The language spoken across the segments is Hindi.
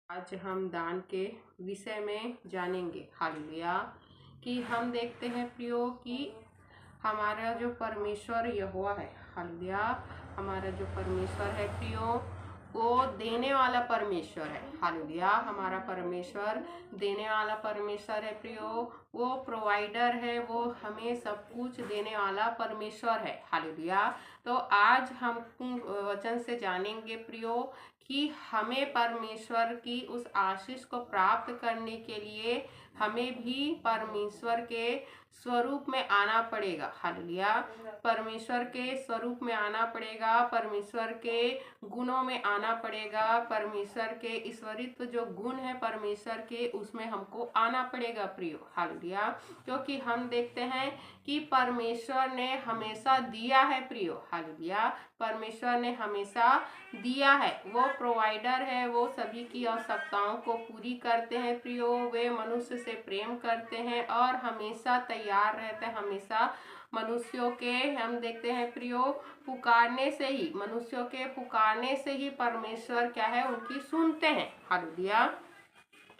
आज हम दान के विषय में जानेंगे। हालेलुया। कि हम देखते हैं प्रियो कि हमारा जो परमेश्वर यहोवा है, हालेलुया, हमारा जो परमेश्वर है प्रियो, वो देने वाला परमेश्वर है। हालेलुया। हमारा परमेश्वर देने वाला परमेश्वर है प्रियो, वो प्रोवाइडर है, वो हमें सब कुछ देने वाला परमेश्वर है। हालेलुया। तो आज हम वचन से जानेंगे प्रियो कि हमें परमेश्वर की उस आशीष को प्राप्त करने के लिए हमें भी परमेश्वर के स्वरूप में आना पड़ेगा। हालेलुया। परमेश्वर के स्वरूप में आना पड़ेगा, परमेश्वर के गुणों में आना पड़ेगा, परमेश्वर के ईश्वरित्व जो गुण है परमेश्वर के, उसमें हमको आना पड़ेगा प्रियो। हालेलुया। क्योंकि हम देखते हैं कि परमेश्वर ने हमेशा दिया है प्रियो। हालेलुया। परमेश्वर ने हमेशा दिया है, वो प्रोवाइडर है, वो सभी की आवश्यकताओं को पूरी करते हैं प्रियो। वे मनुष्य से प्रेम करते हैं और हमेशा तैयार रहते हैं, हमेशा मनुष्यों के, हम देखते हैं प्रियो, पुकारने से ही, मनुष्यों के पुकारने से ही परमेश्वर क्या है, उनकी सुनते हैं। हालेलुया।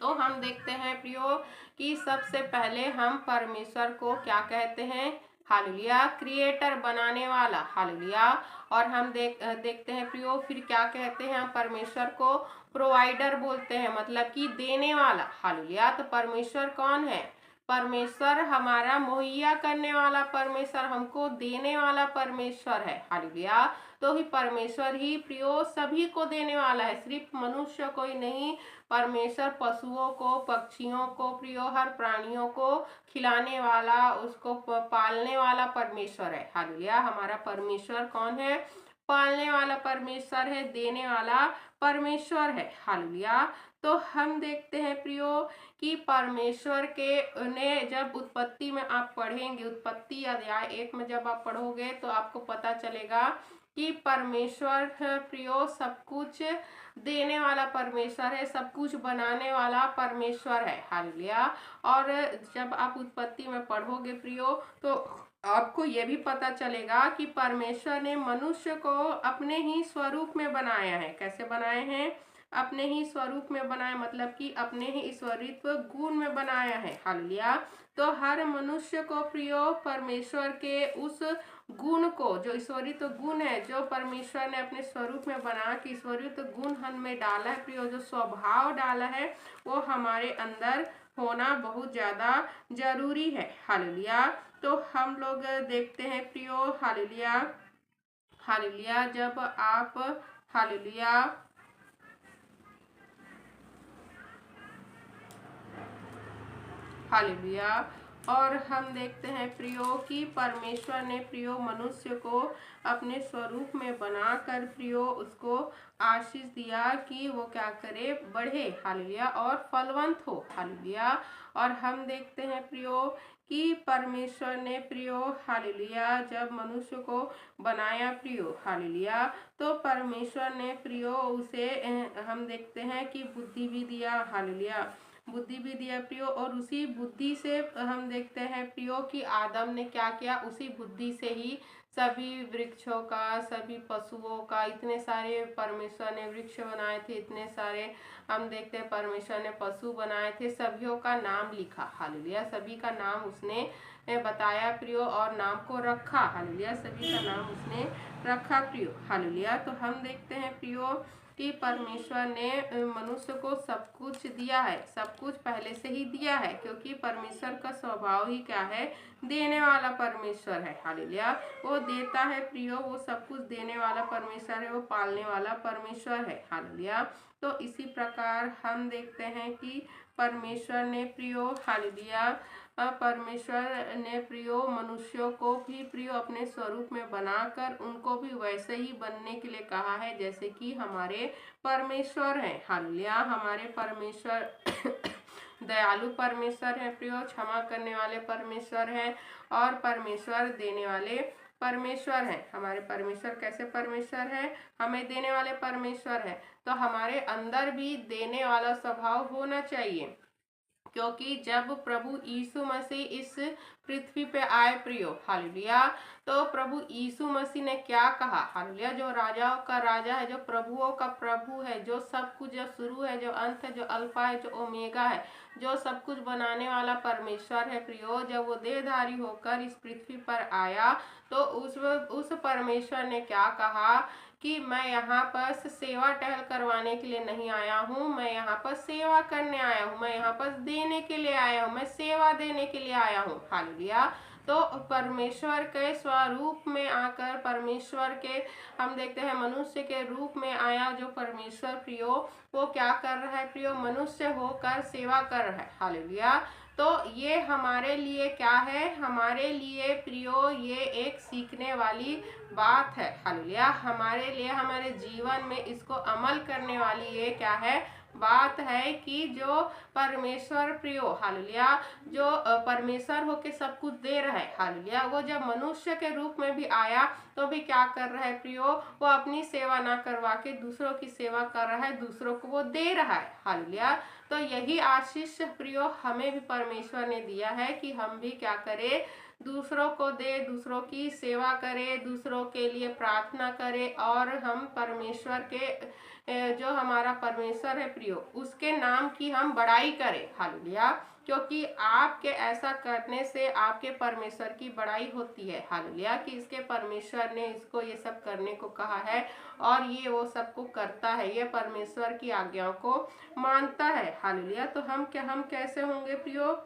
तो हम देखते हैं प्रियो कि सबसे पहले हम परमेश्वर को क्या कहते हैं, हालेलुया, क्रिएटर, बनाने वाला। हालेलुया। और हम देखते हैं प्रियो, फिर क्या कहते हैं, हम परमेश्वर को प्रोवाइडर बोलते हैं, मतलब कि देने वाला। हालेलुया। तो परमेश्वर कौन है? परमेश्वर हमारा मुहैया करने वाला परमेश्वर, हमको देने वाला परमेश्वर है। हालेलुया। तो ही परमेश्वर ही प्रियो सभी को देने वाला है, सिर्फ मनुष्य को ही नहीं। परमेश्वर पशुओं को, पक्षियों को प्रियो, हर प्राणियों को खिलाने वाला, उसको पालने वाला परमेश्वर है। हालेलुया। हमारा परमेश्वर कौन है? पालने वाला परमेश्वर है, देने वाला परमेश्वर है। हालेलुया। तो हम देखते हैं प्रियो कि परमेश्वर के ने, जब उत्पत्ति में आप पढ़ेंगे, उत्पत्ति अध्याय 1 में जब आप पढ़ोगे तो आपको पता चलेगा कि परमेश्वर प्रियो सब कुछ देने वाला परमेश्वर है, सब कुछ बनाने वाला परमेश्वर है। हालेलुया। और जब आप उत्पत्ति में पढ़ोगे प्रियो तो आपको ये भी पता चलेगा कि परमेश्वर ने मनुष्य को अपने ही स्वरूप में बनाया है। कैसे बनाए हैं? अपने ही स्वरूप में बनाया, मतलब कि अपने ही ईश्वरित्व गुण में बनाया है। हालेलुया। तो हर मनुष्य को प्रियो परमेश्वर के उस गुण को, जो ईश्वरित्व गुण है, जो परमेश्वर ने अपने स्वरूप में बना के ईश्वरित्व गुण हम में डाला है प्रियो, जो स्वभाव डाला है, वो हमारे अंदर होना बहुत ज्यादा जरूरी है। हालेलुया। तो हम लोग देखते हैं प्रियो, हालेलुया, हालेलुया, जब आप, हालेलुया, हालेलुया, और हम देखते हैं प्रियो कि परमेश्वर ने प्रियो मनुष्य को अपने स्वरूप में बनाकर प्रियो उसको आशीष दिया कि वो क्या करे, बढ़े। हालेलुया। और फलवंत हो। हालेलुया। और हम देखते हैं प्रियो कि परमेश्वर ने प्रियो, हालेलुया, जब मनुष्य को बनाया प्रियो, हालेलुया, तो परमेश्वर ने प्रियो उसे हम देखते हैं कि बुद्धि भी दिया। हालेलुया। बुद्धि भी दिया प्रियो, और उसी बुद्धि से हम देखते हैं प्रियो कि आदम ने क्या किया, उसी बुद्धि से ही सभी वृक्षों का, सभी पशुओं का, इतने सारे परमेश्वर ने वृक्ष बनाए थे, इतने सारे हम देखते हैं परमेश्वर ने पशु बनाए थे, सभियों का नाम लिखा। हालेलुया। सभी का नाम उसने बताया प्रियो और नाम को रखा। हालेलुया। सभी का नाम उसने रखा प्रियो। हालेलुया। तो हम देखते हैं प्रियो कि परमेश्वर ने मनुष्य को सब कुछ दिया है, सब कुछ पहले से ही दिया है, क्योंकि परमेश्वर का स्वभाव ही क्या है, देने वाला परमेश्वर है। हालेलुया। वो देता है प्रियो, वो सब कुछ देने वाला परमेश्वर है, वो पालने वाला परमेश्वर है। हालेलुया। तो इसी प्रकार हम देखते हैं कि परमेश्वर ने प्रियो, हालेलुया, परमेश्वर ने प्रियो मनुष्यों को भी प्रियो अपने स्वरूप में बनाकर उनको भी वैसे ही बनने के लिए कहा है जैसे कि हमारे परमेश्वर हैं। हालेलुया। हमारे परमेश्वर दयालु परमेश्वर है प्रियो, क्षमा करने वाले परमेश्वर हैं, और परमेश्वर देने वाले परमेश्वर हैं। हमारे परमेश्वर कैसे परमेश्वर है? हमें देने वाले परमेश्वर है। तो हमारे अंदर भी देने वाला स्वभाव होना चाहिए। क्योंकि जब प्रभु यीशु मसीह इस पृथ्वी पे आए प्रियो, हालेलुया, तो प्रभु यीशु मसीह ने क्या कहा, हालेलुया, जो राजाओं का राजा है, जो प्रभुओं का प्रभु है, जो सब कुछ, जो शुरू है, जो अंत है, जो अल्फा है, जो ओमेगा है, जो सब कुछ बनाने वाला परमेश्वर है प्रियो, जब वो देहधारी होकर इस पृथ्वी पर आया तो उस परमेश्वर ने क्या कहा कि मैं यहाँ पर सेवा टहल करवाने के लिए नहीं आया हूँ, मैं यहाँ पर सेवा करने आया हूँ, मैं यहाँ पर देने के लिए आया हूँ, मैं सेवा देने के लिए आया हूँ, हालेलुया। तो परमेश्वर के स्वरूप में आकर, परमेश्वर के, हम देखते हैं मनुष्य के रूप में आया जो परमेश्वर प्रियो, वो क्या कर रहा है प्रियो, मनुष्य होकर सेवा कर रहा है, हालेलुया। तो ये हमारे लिए क्या है, हमारे लिए प्रियो ये एक सीखने वाली बात है, हालेलुया। हमारे लिए, हमारे जीवन में इसको अमल करने वाली ये क्या है, बात है कि जो परमेश्वर प्रियो, हालेलुया, जो परमेश्वर होके सब कुछ दे रहा है, हालेलुया, वो जब मनुष्य के रूप में भी आया तो भी क्या कर रहा है प्रियो, वो अपनी सेवा ना करवा के दूसरों की सेवा कर रहा है, दूसरों को वो दे रहा है, हालेलुया। तो यही आशीष प्रियो हमें भी परमेश्वर ने दिया है कि हम भी क्या करें, दूसरों को दे, दूसरों की सेवा करें, दूसरों के लिए प्रार्थना करें, और हम परमेश्वर के, जो हमारा परमेश्वर है प्रियो, उसके नाम की हम बड़ाई करें, हालेलुया। क्योंकि आपके ऐसा करने से आपके परमेश्वर की बड़ाई होती है, हालेलुया, कि इसके परमेश्वर ने इसको ये सब करने को कहा है और ये वो सबको करता है, ये परमेश्वर की आज्ञाओं को मानता है, हालेलुया। तो हम कैसे होंगे प्रियो,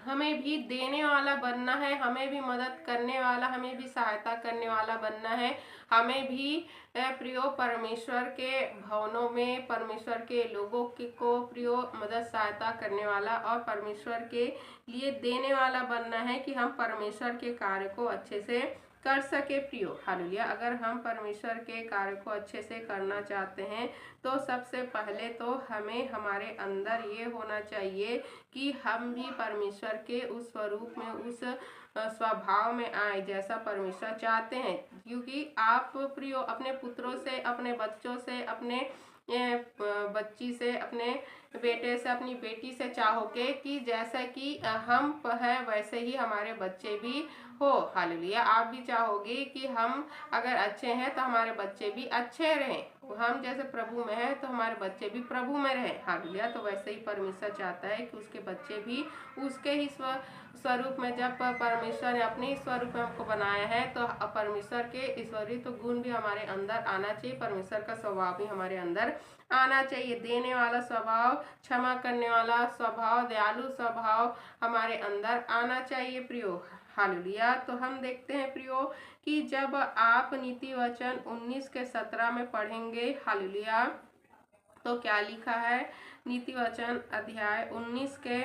हमें भी देने वाला बनना है, हमें भी मदद करने वाला, हमें भी सहायता करने वाला बनना है, हमें भी प्रियो परमेश्वर के भवनों में, परमेश्वर के लोगों को प्रियो मदद सहायता करने वाला और परमेश्वर के लिए देने वाला बनना है कि हम परमेश्वर के कार्य को अच्छे से कर सके प्रियो, हालेलुया। अगर हम परमेश्वर के कार्य को अच्छे से करना चाहते हैं तो सबसे पहले तो हमें हमारे अंदर ये होना चाहिए कि हम भी परमेश्वर के उस स्वरूप में, उस स्वभाव में आए जैसा परमेश्वर चाहते हैं। क्योंकि आप प्रियो अपने पुत्रों से, अपने बच्चों से, अपने बच्ची से, अपने बेटे से, अपनी बेटी से चाहोगे कि जैसा कि हम है वैसे ही हमारे बच्चे भी हो, हालेलुया। आप भी चाहोगे कि हम अगर अच्छे हैं तो हमारे बच्चे भी अच्छे रहें, हम जैसे प्रभु में हैं तो हमारे बच्चे भी प्रभु में रहें, हालेलुया। तो वैसे ही परमेश्वर चाहता है कि उसके बच्चे भी उसके ही स्वरूप में, जब परमेश्वर ने अपने ही स्वरूप में हमको बनाया है तो परमेश्वर के ईश्वरीय तो गुण भी हमारे अंदर आना चाहिए, परमेश्वर का स्वभाव भी हमारे अंदर आना चाहिए, देने वाला स्वभाव, क्षमा करने वाला स्वभाव, दयालु स्वभाव हमारे अंदर आना चाहिए प्रियो, हालेलुया। तो हम देखते हैं प्रियो कि जब आप नीति वचन 19 के 17 में पढ़ेंगे, हालेलुया, तो क्या लिखा है, नीति वचन अध्याय 19 के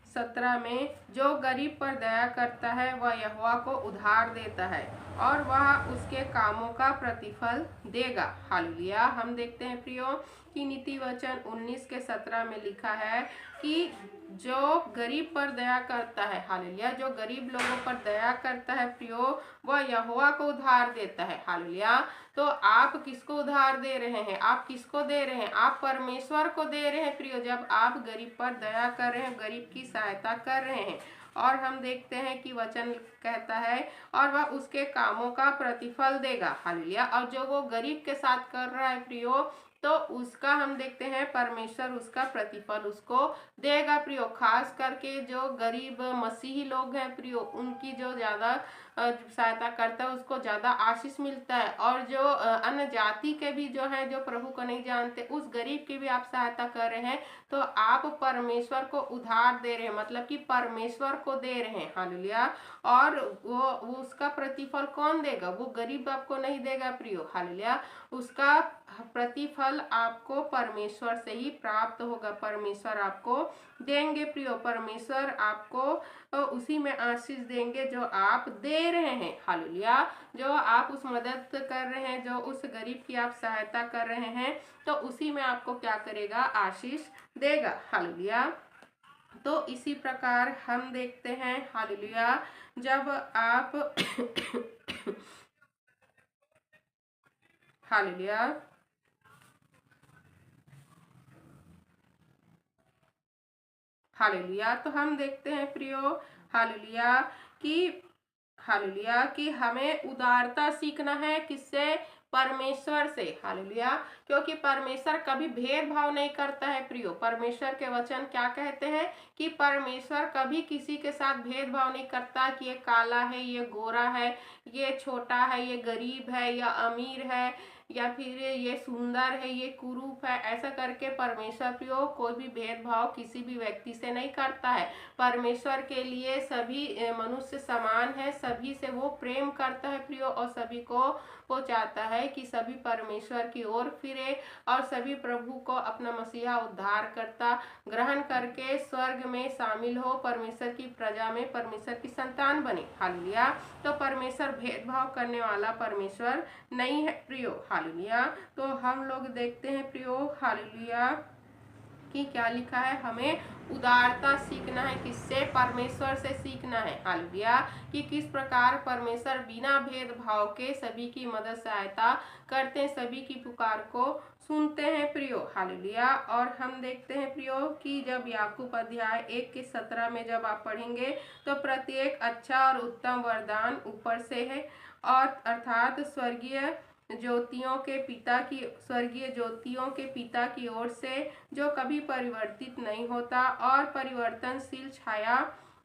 17 में, जो गरीब पर दया करता है वह यहोवा को उधार देता है और वह उसके कामों का प्रतिफल देगा, हालेलुया। हम देखते हैं प्रियो कि नीति वचन 19 के 17 में लिखा है कि जो गरीब पर दया करता है, हालेलुया, जो गरीब लोगों पर दया करता है प्रियो, वह यहोवा को उधार देता है, हालेलुया। तो आप किसको उधार दे रहे हैं, आप किसको दे रहे हैं, आप परमेश्वर को दे रहे हैं प्रियो। जब आप गरीब पर दया कर रहे हैं, गरीब की सहायता कर रहे हैं, और हम देखते हैं कि वचन कहता है और वह उसके कामों का प्रतिफल देगा, हालेलुया। और जो वो गरीब के साथ कर रहा है प्रियो, तो उसका हम देखते हैं परमेश्वर उसका प्रतिफल उसको देगा प्रियो। खास करके जो गरीब मसीही लोग हैं प्रियो, उनकी जो ज़्यादा सहायता करता है उसको ज़्यादा आशीष मिलता है, और जो अन्य जाति के भी जो है, जो प्रभु को नहीं जानते, उस गरीब की भी आप सहायता कर रहे हैं, तो आप परमेश्वर को उधार दे रहे हैं, मतलब कि परमेश्वर को दे रहे हैं, हालेलुया। और वो उसका प्रतिफल कौन देगा, वो गरीब आपको नहीं देगा प्रियो, हालेलुया। उसका प्रतिफल आपको परमेश्वर से ही प्राप्त होगा, परमेश्वर आपको देंगे प्रियो, परमेश्वर आपको उसी में आशीष देंगे जो आप दे रहे हैं, हालेलुया। जो आप उस मदद कर रहे हैं, जो उस गरीब की आप सहायता कर रहे हैं, तो उसी में आपको क्या करेगा, आशीष देगा, हालेलुया। तो इसी प्रकार हम देखते हैं, हालेलुया, जब आप हालेलुया, हालेलुया। तो हम देखते हैं प्रियो हालेलुया कि हालेलुया कि हमें उदारता सीखना है, किससे? परमेश्वर से। हालेलुया। क्योंकि परमेश्वर कभी भेदभाव नहीं करता है प्रियो। परमेश्वर के वचन क्या कहते हैं कि परमेश्वर कभी किसी के साथ भेदभाव नहीं करता कि ये काला है, ये गोरा है, ये छोटा है, ये गरीब है या अमीर है, या फिर ये सुंदर है, ये कुरूप है। ऐसा करके परमेश्वर प्रियो कोई भी भेदभाव किसी भी व्यक्ति से नहीं करता है। परमेश्वर के लिए सभी मनुष्य समान है, सभी से वो प्रेम करता है प्रियो, और सभी को वो चाहता है कि सभी परमेश्वर की ओर फिरे और सभी प्रभु को अपना मसीहा उद्धारकर्ता ग्रहण करके स्वर्ग में शामिल हो, परमेश्वर की प्रजा में परमेश्वर की संतान बने। हालेलुया। तो परमेश्वर भेदभाव करने वाला परमेश्वर नहीं है प्रियो। हालेलुया। तो हम लोग देखते हैं प्रियो हालेलुया कि क्या लिखा है, हमें उदारता सीखना है, किससे? परमेश्वर से सीखना है। हालेलुया। कि किस प्रकार परमेश्वर बिना भेदभाव के सभी की मदद सहायता करते हैं, सभी की पुकार को सुनते हैं प्रियो। हालेलुया। और हम देखते हैं प्रियो कि जब याकूब अध्याय 1 के 17 में जब आप पढ़ेंगे तो प्रत्येक अच्छा और उत्तम वरदान ऊपर से है, और अर्थात स्वर्गीय ज्योतियों के पिता की ओर से, जो कभी परिवर्तित नहीं होता और परिवर्तनशील छाया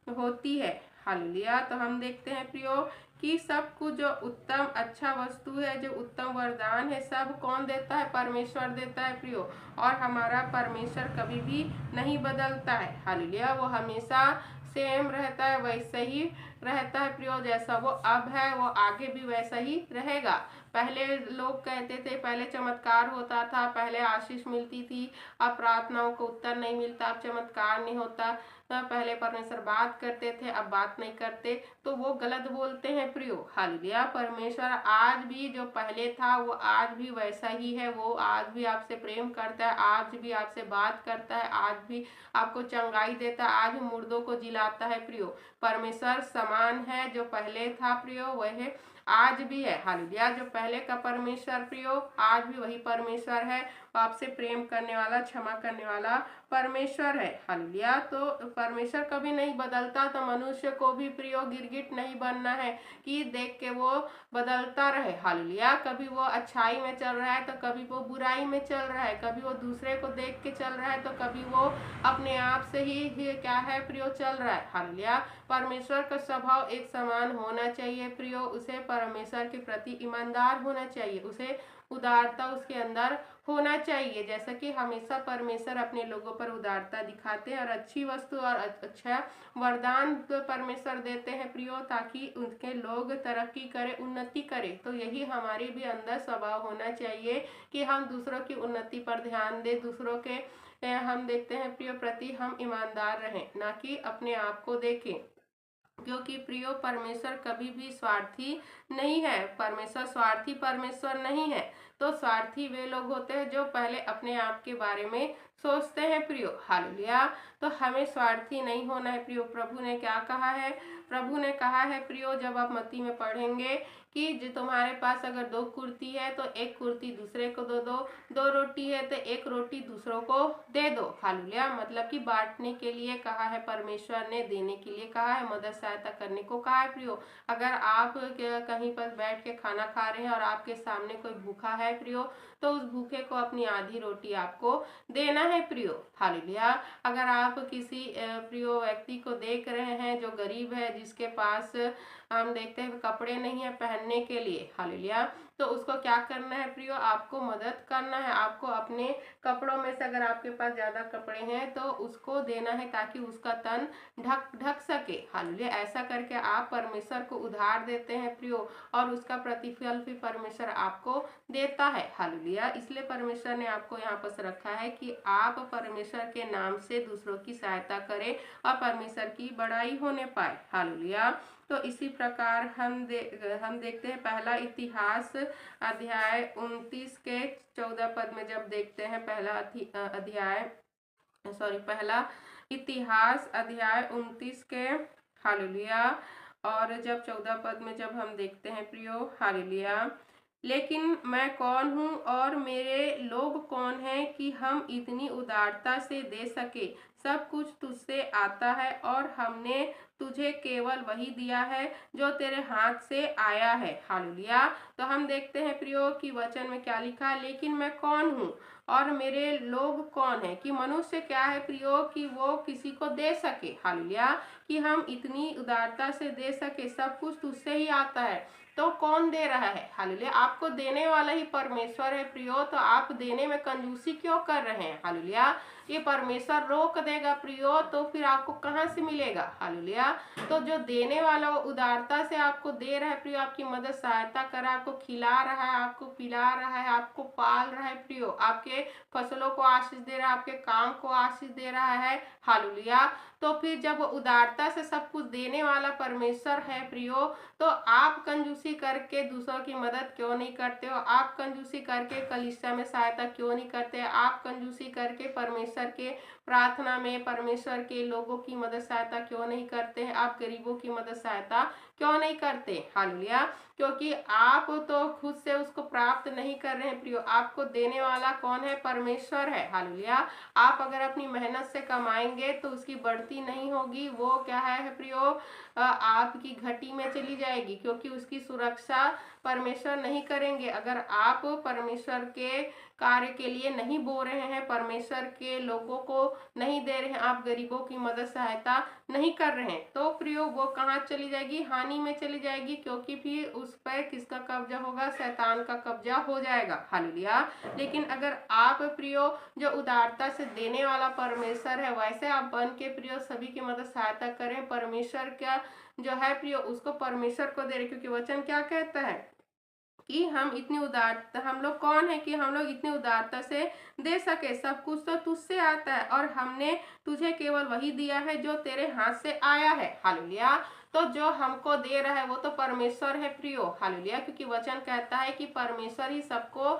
होती है। हालेलुया। तो हम देखते हैं प्रियो कि सब कुछ जो उत्तम अच्छा वस्तु है, जो उत्तम वरदान है, सब कौन देता है? परमेश्वर देता है प्रियो। और हमारा परमेश्वर कभी भी नहीं बदलता है। हालेलुया। वो हमेशा सेम रहता है, वैसे ही रहता है प्रियो। जैसा वो अब है वो आगे भी वैसा ही रहेगा। पहले लोग कहते थे, पहले चमत्कार होता था, पहले आशीष मिलती थी, अब प्रार्थनाओं को उत्तर नहीं मिलता, अब चमत्कार नहीं होता। पहले परमेश्वर बात करते थे, अब बात नहीं करते, तो वो गलत बोलते हैं प्रियो। हालेलुया। परमेश्वर आज भी जो पहले था वो आज भी वैसा ही है। वो आज भी आपसे प्रेम करता है, आज भी आपसे बात करता है, आज भी आपको चंगाई देता है, आज भी मुर्दों को जिलाता है प्रियो। परमेश्वर समान है, जो पहले था प्रियो वह आज भी है। हालेलुया। जो पहले का परमेश्वर प्रियो आज भी वही परमेश्वर है, आपसे प्रेम करने वाला, क्षमा करने वाला परमेश्वर है। हालेलुया। तो परमेश्वर कभी नहीं बदलता, तो मनुष्य को भी प्रियो गिरगिट नहीं बनना है कि देख के वो बदलता रहे। हालेलुया। कभी वो अच्छाई में चल रहा है तो कभी वो बुराई में चल रहा है, कभी वो दूसरे को देख के चल रहा है तो कभी वो अपने आप से ही क्या है प्रियो चल रहा है। हालेलुया। परमेश्वर का स्वभाव एक समान होना चाहिए प्रियो। उसे परमेश्वर के प्रति ईमानदार होना चाहिए, उसे उदारता उसके अंदर होना चाहिए, जैसा कि हमेशा परमेश्वर अपने लोगों पर उदारता दिखाते हैं और अच्छी वस्तु और अच्छा वरदान परमेश्वर देते हैं प्रियो, ताकि उनके लोग तरक्की करें, उन्नति करें। तो यही हमारे भी अंदर स्वभाव होना चाहिए कि हम दूसरों की उन्नति पर ध्यान दें, दूसरों के हम देखते हैं प्रियो प्रति हम ईमानदार रहें, ना कि अपने आप को देखें। क्योंकि प्रियो परमेश्वर कभी भी स्वार्थी नहीं है, परमेश्वर स्वार्थी परमेश्वर नहीं है। तो स्वार्थी वे लोग होते हैं जो पहले अपने आप के बारे में सोचते हैं प्रियो। हालेलुया। तो हमें स्वार्थी नहीं होना है प्रियो। प्रभु ने क्या कहा है? प्रभु ने कहा है प्रियो, जब आप मत्ती में पढ़ेंगे कि जो तुम्हारे पास अगर 2 कुर्ती है तो एक कुर्ती दूसरे को दो दो, 2 रोटी है तो एक रोटी दूसरों को दे दो। हालेलुया। मतलब कि बांटने के लिए कहा है परमेश्वर ने, देने के लिए कहा है, मदद सहायता करने को कहा है प्रियो। अगर आप कहीं पर बैठ के खाना खा रहे हैं और आपके सामने कोई भूखा है प्रियो, तो उस भूखे को अपनी आधी रोटी आपको देना है प्रियो। हालेलुया। अगर आप किसी प्रियो व्यक्ति को देख रहे हैं जो गरीब है, जिसके पास हम देखते हैं कपड़े नहीं है पहनने के लिए, हालेलुया, तो उसको क्या करना है प्रियो? आपको मदद करना है। आपको अपने कपड़ों में से अगर आपके पास ज्यादा कपड़े हैं तो उसको देना है, ताकि उसका तन ढक सके। हालेलुया। ऐसा करके आप परमेश्वर को उधार देते हैं प्रियो, और उसका प्रतिफल भी परमेश्वर आपको देता है। हालेलुया। इसलिए परमेश्वर ने आपको यहाँ पर रखा है कि आप परमेश्वर के नाम से दूसरों की सहायता करें और परमेश्वर की बड़ाई होने पाए। हालेलुया। तो इसी प्रकार हम देखते हैं पहला इतिहास अध्याय 29 के 14 पद में जब देखते हैं, पहला इतिहास अध्याय 29 के हालेलुया, और जब 14 पद में जब हम देखते हैं प्रियो हालेलुया लेकिन मैं कौन हूँ और मेरे लोग कौन हैं कि हम इतनी उदारता से दे सके। सब कुछ तुझसे आता है और हमने तुझे केवल वही दिया है जो तेरे हाथ से आया है। हालेलुया। तो हम देखते हैं प्रियो कि वचन में क्या लिखा है, लेकिन मैं कौन हूँ और मेरे लोग कौन है, कि मनुष्य क्या है प्रियो कि वो किसी को दे सके। हालेलुया। कि हम इतनी उदारता से दे सके, सब कुछ तुझसे ही आता है। तो कौन दे रहा है? हालेलुया। आपको देने वाला ही परमेश्वर है प्रियो, तो आप देने में कंजूसी क्यों कर रहे हैं? हालेलुया। ये परमेश्वर रोक देगा प्रियो, तो फिर आपको कहाँ से मिलेगा? हालेलुया। तो जो देने वाला वो उदारता से आपको दे रहा है प्रियो, आपकी मदद सहायता कर रहा है, आपको खिला रहा है, आपको पिला रहा है, आपको पाल रहा है प्रियो, आपके फसलों को आशीष दे रहा है, आपके काम को आशीष दे रहा है। हालेलुया। तो फिर जब उदारता से सब कुछ देने वाला परमेश्वर है प्रियो, तो आप कंजूसी करके दूसरों की मदद क्यों नहीं करते हो? आप कंजूसी करके कलीसिया में सहायता क्यों नहीं करते? आप कंजूसी करके परमेश्वर के प्रार्थना में परमेश्वर के लोगों की मदद सहायता क्यों नहीं करते हैं? आप गरीबों की मदद सहायता क्यों नहीं करते? हालेलुया। क्योंकि आप तो खुद से उसको प्राप्त नहीं कर रहे हैं प्रियो, आपको देने वाला कौन है? परमेश्वर है। हालेलुया। आप अगर अपनी मेहनत से कमाएंगे तो उसकी बढ़ती नहीं होगी, वो क्या है प्रियो? आपकी घटी में चली जाएगी, क्योंकि उसकी सुरक्षा परमेश्वर नहीं करेंगे। अगर आप परमेश्वर के कार्य के लिए नहीं बो रहे हैं, परमेश्वर के लोगों को नहीं दे रहे हैं, आप गरीबों की मदद सहायता नहीं कर रहे हैं, तो प्रियो वो कहाँ चली जाएगी? हानि में चली जाएगी, क्योंकि फिर उस पर किसका कब्जा होगा? शैतान का कब्जा हो जाएगा। हालेलुया। लेकिन अगर आप प्रियो जो उदारता से देने वाला परमेश्वर है, वैसे आप बन के प्रियो सभी की मदद सहायता करें, परमेश्वर क्या जो है प्रियो उसको परमेश्वर को दे रहे, क्योंकि वचन क्या कहता है कि हम इतनी उदारता, हम लोग कौन है कि हम लोग इतनी उदारता से दे सके। सब कुछ तो तुझसे आता है और हमने तुझे केवल वही दिया है जो तेरे हाथ से आया है। हालेलुया। तो जो हमको दे रहा है वो तो परमेश्वर है प्रियो। हालेलुया। क्योंकि वचन कहता है कि परमेश्वर ही सबको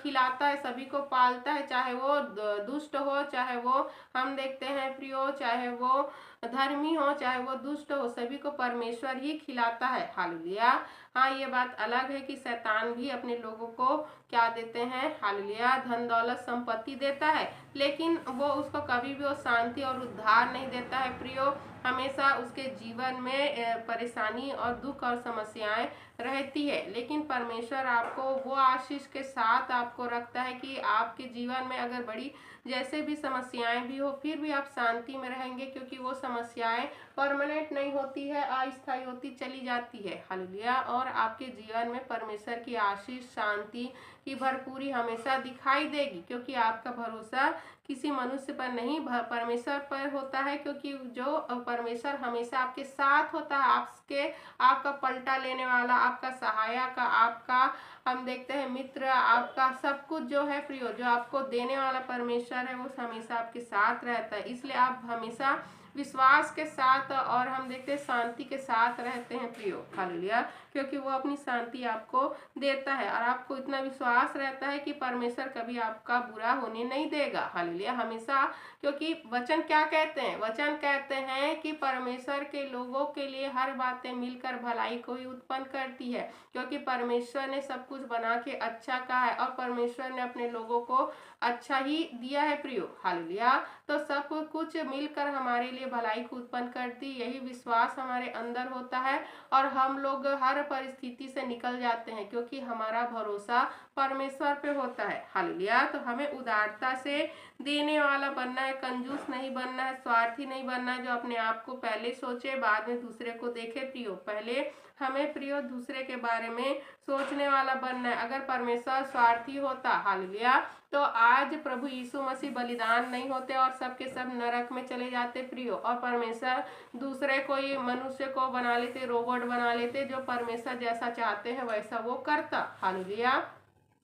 खिलाता है, सभी को पालता है, चाहे वो दुष्ट हो, चाहे वो हम देखते हैं प्रियो, चाहे वो धर्मी हो, चाहे वो दुष्ट हो, सभी को परमेश्वर ही खिलाता है। हालेलुया। हाँ, ये बात अलग है कि शैतान भी अपने लोगों को क्या देते हैं? हालेलुया। धन दौलत संपत्ति देता है, लेकिन वो उसको कभी भी वो शांति और उद्धार नहीं देता है प्रियो। हमेशा उसके जीवन में परेशानी और दुख और समस्याएं रहती है, लेकिन परमेश्वर आपको वो आशीष के साथ आपको रखता है कि आपके जीवन में अगर बड़ी जैसे भी समस्याएं भी हो, फिर भी आप शांति में रहेंगे, क्योंकि वो समस्याएं परमानेंट नहीं होती है, अस्थायी होती चली जाती है। हालेलुया। और आपके जीवन में परमेश्वर की आशीष, शांति की भरपूरी हमेशा दिखाई देगी, क्योंकि आपका भरोसा किसी मनुष्य पर नहीं परमेश्वर पर होता है, क्योंकि जो परमेश्वर हमेशा आपके साथ होता है, आपका पलटा लेने वाला, आपका सहायक, आपका हम देखते हैं मित्र, आपका सब कुछ जो है प्रियो, जो आपको देने वाला परमेश्वर है, वो हमेशा आपके साथ रहता है। इसलिए आप हमेशा विश्वास के साथ और हम देखते हैं शांति के साथ रहते हैं प्रियो। हालेलुया। क्योंकि वो अपनी शांति आपको देता है और आपको इतना विश्वास रहता है कि परमेश्वर कभी आपका बुरा होने नहीं देगा। हालेलुया। हमेशा, क्योंकि वचन क्या कहते हैं? वचन कहते हैं कि परमेश्वर के लोगों के लिए हर बातें मिलकर भलाई को ही उत्पन्न करती है, क्योंकि परमेश्वर ने सब कुछ बना के अच्छा कहा है और परमेश्वर ने अपने लोगों को अच्छा ही दिया है प्रियो। हालेलुया। तो सब कुछ मिलकर हमारे लिए भलाई को उत्पन्न करती, यही विश्वास हमारे अंदर होता है और हम लोग हर परिस्थिति से निकल जाते हैं, क्योंकि हमारा भरोसा परमेश्वर पे होता है। हालेलुया। तो हमें उदारता से देने वाला बनना है, कंजूस नहीं बनना है, स्वार्थी नहीं बनना है, जो अपने आप को पहले सोचे बाद में दूसरे को देखे प्रियो। पहले हमें प्रियो दूसरे के बारे में सोचने वाला बनना है। अगर परमेश्वर स्वार्थी होता, हालेलुया, तो आज प्रभु यीशु मसीह बलिदान नहीं होते और सबके सब नरक में चले जाते प्रियो, और परमेश्वर दूसरे कोई मनुष्य को बना लेते, रोबोट बना लेते, जो परमेश्वर जैसा चाहते हैं वैसा वो करता। हालेलुया।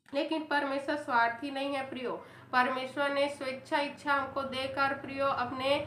लेकिन परमेश्वर स्वार्थी नहीं है प्रियो। परमेश्वर ने स्वेच्छा इच्छा हमको देकर प्रियो अपने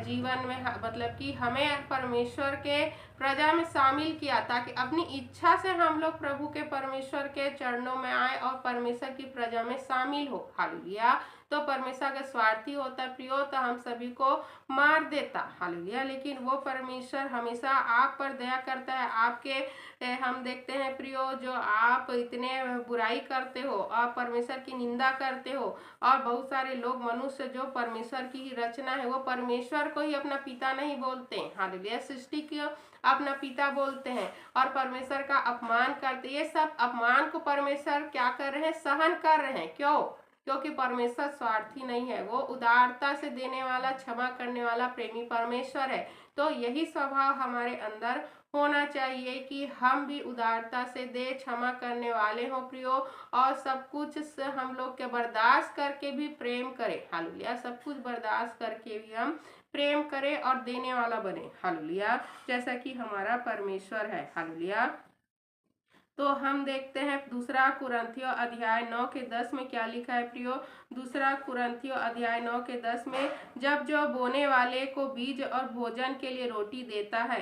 जीवन में मतलब कि हमें परमेश्वर के प्रजा में शामिल किया, ताकि अपनी इच्छा से हम लोग प्रभु के परमेश्वर के चरणों में आए और परमेश्वर की प्रजा में शामिल हो। हालेलुया। तो परमेश्वर का स्वार्थी होता प्रियो तो हम सभी को मार देता। हालेलुया। लेकिन वो परमेश्वर हमेशा आप पर दया करता है। आपके हम देखते हैं प्रियो, जो आप इतने बुराई करते हो और परमेश्वर की निंदा करते हो, और बहुत सारे लोग मनुष्य जो परमेश्वर की ही रचना है वो परमेश्वर को ही अपना पिता नहीं बोलते हैं। हालेलुया। सृष्टि को अपना पिता बोलते हैं और परमेश्वर का अपमान करते। ये सब अपमान को परमेश्वर क्या कर रहे हैं? सहन कर रहे हैं। क्यों? क्योंकि परमेश्वर स्वार्थी नहीं है, वो उदारता से देने वाला, क्षमा करने वाला प्रेमी परमेश्वर है। तो यही स्वभाव हमारे अंदर होना चाहिए कि हम भी उदारता से दे, क्षमा करने वाले हों प्रियो, और सब कुछ से हम लोग के बर्दाश्त करके भी प्रेम करें। हालेलुया। सब कुछ बर्दाश्त करके भी हम प्रेम करें और देने वाला बने। हालेलुया। जैसा कि हमारा परमेश्वर है। हालेलुया। तो हम देखते हैं दूसरा कुरिन्थियों अध्याय 9 के 10 में क्या लिखा है प्रियो। दूसरा कुरिन्थियों अध्याय 9 के 10 में, जब जो बोने वाले को बीज और भोजन के लिए रोटी देता है,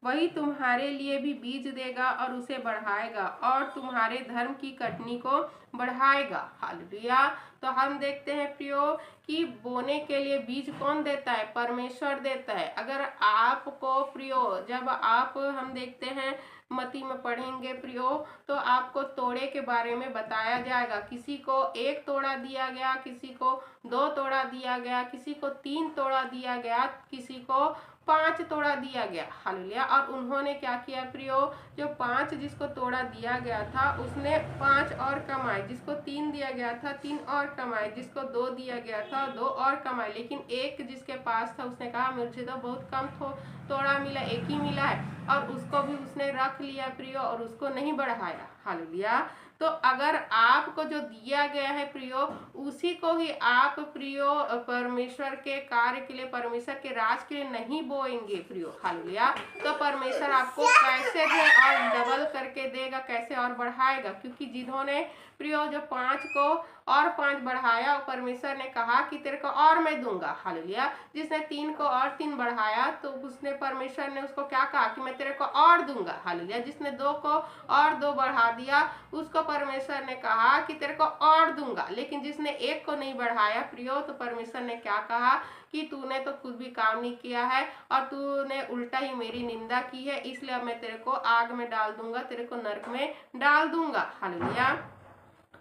वही तुम्हारे लिए भी बीज देगा और उसे बढ़ाएगा और तुम्हारे धर्म की कटनी को बढ़ाएगा। हालेलुया। तो हम देखते हैं प्रियो कि बोने के लिए बीज कौन देता है? परमेश्वर देता है। अगर आपको प्रियो, जब आप हम देखते हैं मती में पढ़ेंगे प्रियो, तो आपको तोड़े के बारे में बताया जाएगा। किसी को 1 तोड़ा दिया गया, किसी को 2 तोड़ा दिया गया, किसी को 3 तोड़ा दिया गया, किसी को 5 तोड़ा दिया गया। हालेलुया। और उन्होंने क्या किया प्रियो? जो 5 जिसको तोड़ा दिया गया था उसने 5 और कमाए, जिसको 3 दिया गया था 3 और कमाए, जिसको 2 दिया गया था 2 और कमाए। लेकिन एक जिसके पास था उसने कहा मुझे तो बहुत कम तोड़ा मिला, 1 ही मिला है, और उसको भी उसने रख लिया प्रियो और उसको नहीं बढ़ाया। हालेलुया। तो अगर आपको जो दिया गया है प्रियो, उसी को ही आप प्रियो परमेश्वर के कार्य के लिए, परमेश्वर के राज के लिए नहीं बोएंगे प्रियो। हालेलुया। तो परमेश्वर आपको कैसे दे और डबल करके देगा, कैसे और बढ़ाएगा? क्योंकि जिन्होंने प्रियो जो 5 को और 5 बढ़ाया, परमेश्वर ने कहा कि तेरे को और मैं दूंगा। हालेलुया। जिसने 3 को और 3 बढ़ाया, तो उसने परमेश्वर ने उसको क्या कहा कि मैं तेरे को और दूंगा। हालेलुया। जिसने 2 को और 2 बढ़ा दिया, उसको परमेश्वर ने कहा कि तेरे को और दूंगा। लेकिन जिसने 1 को नहीं बढ़ाया प्रियो, तो परमेश्वर ने क्या कहा कि तूने तो खुद भी काम नहीं किया है और तूने उल्टा ही मेरी निंदा की है, इसलिए अब मैं तेरे को आग में डाल दूंगा, तेरे को नरक में डाल दूंगा। हालेलुया।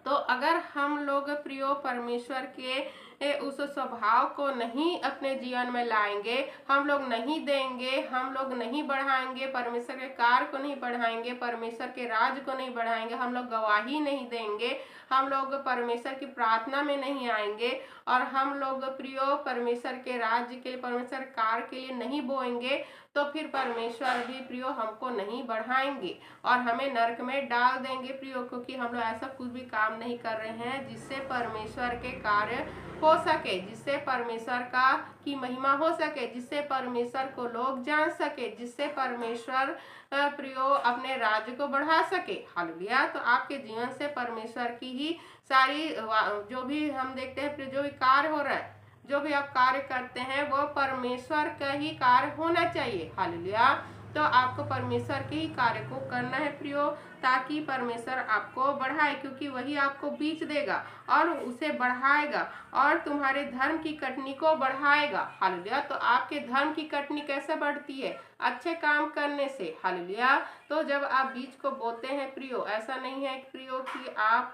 तो अगर हम लोग प्रियो परमेश्वर के उस स्वभाव को नहीं अपने जीवन में लाएंगे, हम लोग नहीं देंगे, हम लोग नहीं बढ़ाएंगे, परमेश्वर के कार्य को नहीं बढ़ाएंगे, परमेश्वर के राज को नहीं बढ़ाएंगे, हम लोग गवाही नहीं देंगे, हम लोग परमेश्वर की प्रार्थना में नहीं आएंगे, और हम लोग प्रियो परमेश्वर के राज्य के लिए, परमेश्वर कार्य के लिए नहीं बोएंगे, तो फिर परमेश्वर भी प्रियो हमको नहीं बढ़ाएंगे और हमें नरक में डाल देंगे प्रियो। क्योंकि हम लोग ऐसा कुछ भी काम नहीं कर रहे हैं जिससे परमेश्वर के कार्य हो सके, जिससे परमेश्वर की महिमा हो सके, जिससे परमेश्वर को लोग जान सके, जिससे परमेश्वर प्रियो अपने राज्य को बढ़ा सके। हालेलुया। तो आपके जीवन से परमेश्वर की ही सारी जो भी हम देखते हैं, जो भी कार्य हो रहा है, जो भी आप कार्य करते हैं, वो परमेश्वर का ही कार्य होना चाहिए। हालेलुया। तो आपको परमेश्वर के ही कार्य को करना है प्रियो, ताकि परमेश्वर आपको बढ़ाए, क्योंकि वही आपको बीज देगा और उसे बढ़ाएगा और तुम्हारे धर्म की कटनी को बढ़ाएगा। हालेलुया। तो आपके धर्म की कटनी कैसे बढ़ती है? अच्छे काम करने से। हालेलुया। तो जब आप बीज को बोते हैं प्रियो, ऐसा नहीं है प्रियो कि आप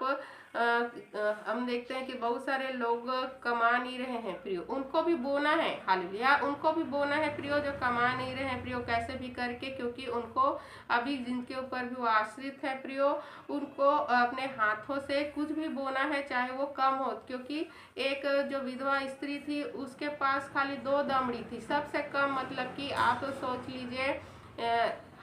हम देखते हैं कि बहुत सारे लोग कमा नहीं रहे हैं प्रियो, उनको भी बोना है। हालेलुया। उनको भी बोना है प्रियो जो कमा नहीं रहे हैं प्रियो, कैसे भी करके, क्योंकि उनको अभी जिनके ऊपर भी वो आश्रित है प्रियो, उनको अपने हाथों से कुछ भी बोना है, चाहे वो कम हो। क्योंकि एक जो विधवा स्त्री थी, उसके पास खाली 2 दमड़ी थी, सबसे कम, मतलब कि आप सोच लीजिए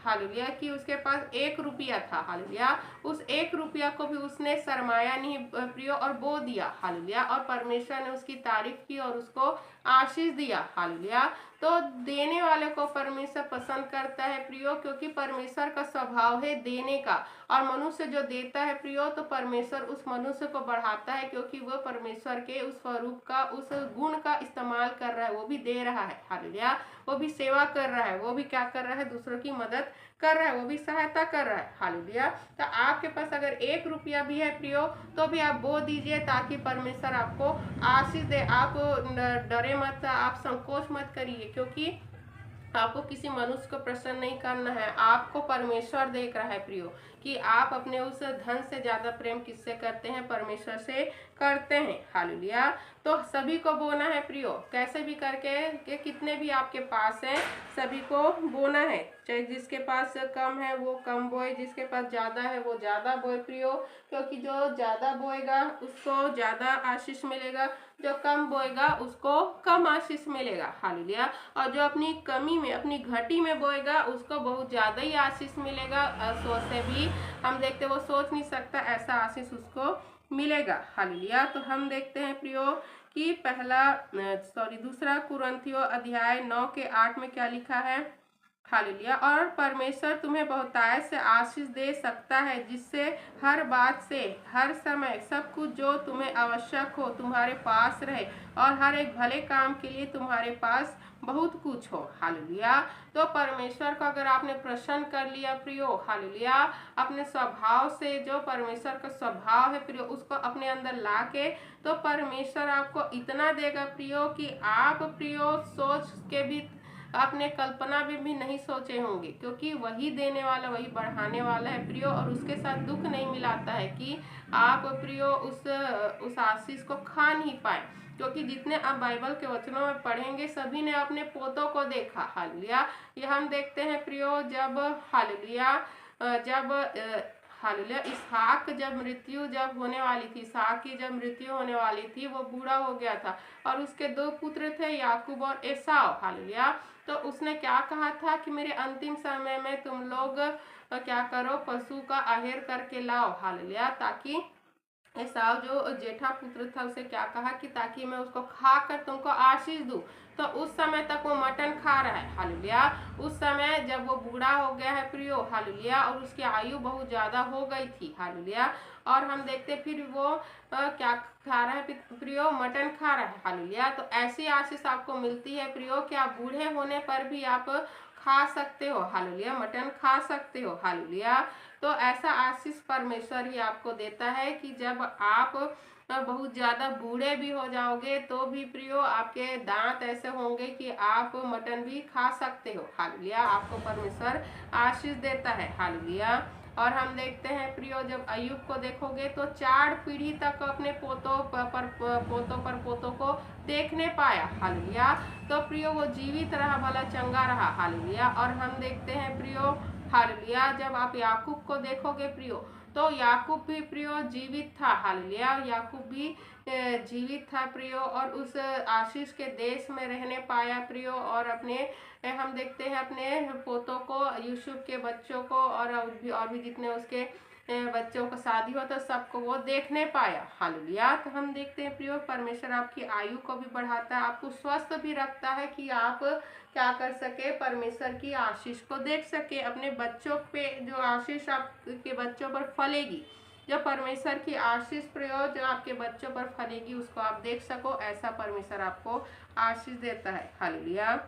हालेलुया, कि उसके पास 1 रुपया था। हालेलुया, उस 1 रुपया को भी उसने सरमाया नहीं प्रियो और बो दिया। हालेलुया, और परमेश्वर ने उसकी तारीफ की और उसको आशीष दिया। हालेलुया, तो देने वाले को परमेश्वर पसंद करता है प्रियो, क्योंकि परमेश्वर का स्वभाव है देने का। और मनुष्य जो देता है प्रियो, तो परमेश्वर उस मनुष्य को बढ़ाता है, क्योंकि वो परमेश्वर के उस स्वरूप का, उस गुण का इस्तेमाल कर रहा है। वो भी दे रहा है। हालेलुया, वो भी सेवा कर रहा है, वो भी क्या कर रहा है, दूसरों की मदद कर रहा है, वो भी सहायता कर रहा है। हालेलुया, तो आपके पास अगर 1 रुपया भी है प्रियो, तो भी आप बो दीजिए, ताकि परमेश्वर आपको आशीष दे। आप डरे मत, आप संकोच मत करिए, क्योंकि आपको किसी मनुष्य को प्रसन्न नहीं करना है। आपको परमेश्वर देख रहा है प्रियो, कि आप अपने उस धन से ज्यादा प्रेम किससे करते हैं, परमेश्वर से करते हैं। हालेलुया, तो सभी को बोना है प्रियो, कैसे भी करके, कि कितने भी आपके पास हैं सभी को बोना है। चाहे जिसके पास कम है वो कम बोए, जिसके पास ज्यादा है वो ज्यादा बोए प्रियो, क्योंकि जो ज्यादा बोएगा उसको ज्यादा आशीष मिलेगा, जो कम बोएगा उसको कम आशीष मिलेगा। हालेलुया, और जो अपनी कमी में, अपनी घटी में बोएगा उसको बहुत ज्यादा ही आशीष मिलेगा। सोच से भी हम देखते, वो सोच नहीं सकता ऐसा आशीष उसको मिलेगा। हालेलुया, तो हम देखते हैं प्रियो कि दूसरा कुरिन्थियों अध्याय 9 के 8 में क्या लिखा है। हालेलुया, और परमेश्वर तुम्हें बहुतायत से आशीष दे सकता है, जिससे हर बात से हर समय सब कुछ जो तुम्हें आवश्यक हो तुम्हारे पास रहे, और हर एक भले काम के लिए तुम्हारे पास बहुत कुछ हो। हालेलुया, तो परमेश्वर को अगर आपने प्रसन्न कर लिया प्रियो, हालेलुया, अपने स्वभाव से, जो परमेश्वर का स्वभाव है प्रियो, उसको अपने अंदर ला के, तो परमेश्वर आपको इतना देगा प्रियो, कि आप प्रियो सोच के भी, आपने कल्पना भी नहीं सोचे होंगे, क्योंकि वही देने वाला, वही बढ़ाने वाला है प्रियो, और उसके साथ दुख नहीं मिलाता है कि आप प्रियो उस आशीष को खा नहीं पाए। क्योंकि जितने आप बाइबल के वचनों में पढ़ेंगे, सभी ने अपने पोतों को देखा। हालेलुया, ये हम देखते हैं प्रियो, जब हालेलुया जब हालेलुया इसहाक जब होने वाली थी, इसहाक की जब मृत्यु होने वाली थी, वो बूढ़ा हो गया था, और उसके 2 पुत्र थे, याकूब और एसाव। हालेलुया, तो उसने क्या कहा था कि मेरे अंतिम समय में तुम लोग क्या करो, पशु का आहेर करके लाओ। हालेलुया, ताकि एसाव जो जेठा पुत्र था, उसे क्या कहा कि ताकि मैं उसको खाकर तुमको आशीष दूं। तो उस समय तक वो मटन खा रहा है। हालेलुया, उस समय जब वो बूढ़ा हो गया है प्रियो, हालेलुया, और उसकी आयु बहुत ज्यादा हो गई थी। हालेलुया, और हम देखते फिर वो क्या खा रहा है प्रियो, मटन खा रहा है। हालेलुया, तो ऐसी आशीष आपको मिलती है प्रियो, कि आप बूढ़े होने पर भी आप खा सकते हो। हालेलुया, मटन खा सकते हो। हालेलुया, तो ऐसा आशीष परमेश्वर ही आपको देता है, कि जब आप बहुत ज्यादा बूढ़े भी हो जाओगे, तो भी प्रियो आपके दांत ऐसे होंगे कि आप मटन भी खा सकते हो। हालेलुया, आपको परमेश्वर आशीष देता है। हालेलुया, और हम देखते हैं प्रियो, जब अय्यूब को देखोगे तो 4 पीढ़ी तक अपने पोतों को देखने पाया। हालेलुया, तो प्रियो वो जीवित रहा, भला चंगा रहा। हालेलुया, और हम देखते हैं प्रियो, हालेलुया, जब आप याकूब को देखोगे प्रियो, तो याकूब भी प्रियो जीवित था। हालेलुया, याकूब भी जीवित था प्रियो, और उस आशीष के देश में रहने पाया प्रियो, और अपने हम देखते हैं अपने पोतों को, यूसुफ के बच्चों को, और भी जितने उसके बच्चों का शादी हो, तो सबको वो देखने पाया। हालेलुया, तो हम देखते हैं प्रियो, परमेश्वर आपकी आयु को भी बढ़ाता है, आपको स्वस्थ भी रखता है, कि आप क्या कर सके, परमेश्वर की आशीष को देख सके। अपने बच्चों पे जो आशीष आपके बच्चों पर फलेगी, जो परमेश्वर की आशीष प्रियो जो आपके बच्चों पर फलेगी, उसको आप देख सको, ऐसा परमेश्वर आपको आशीष देता है। हालेलुया,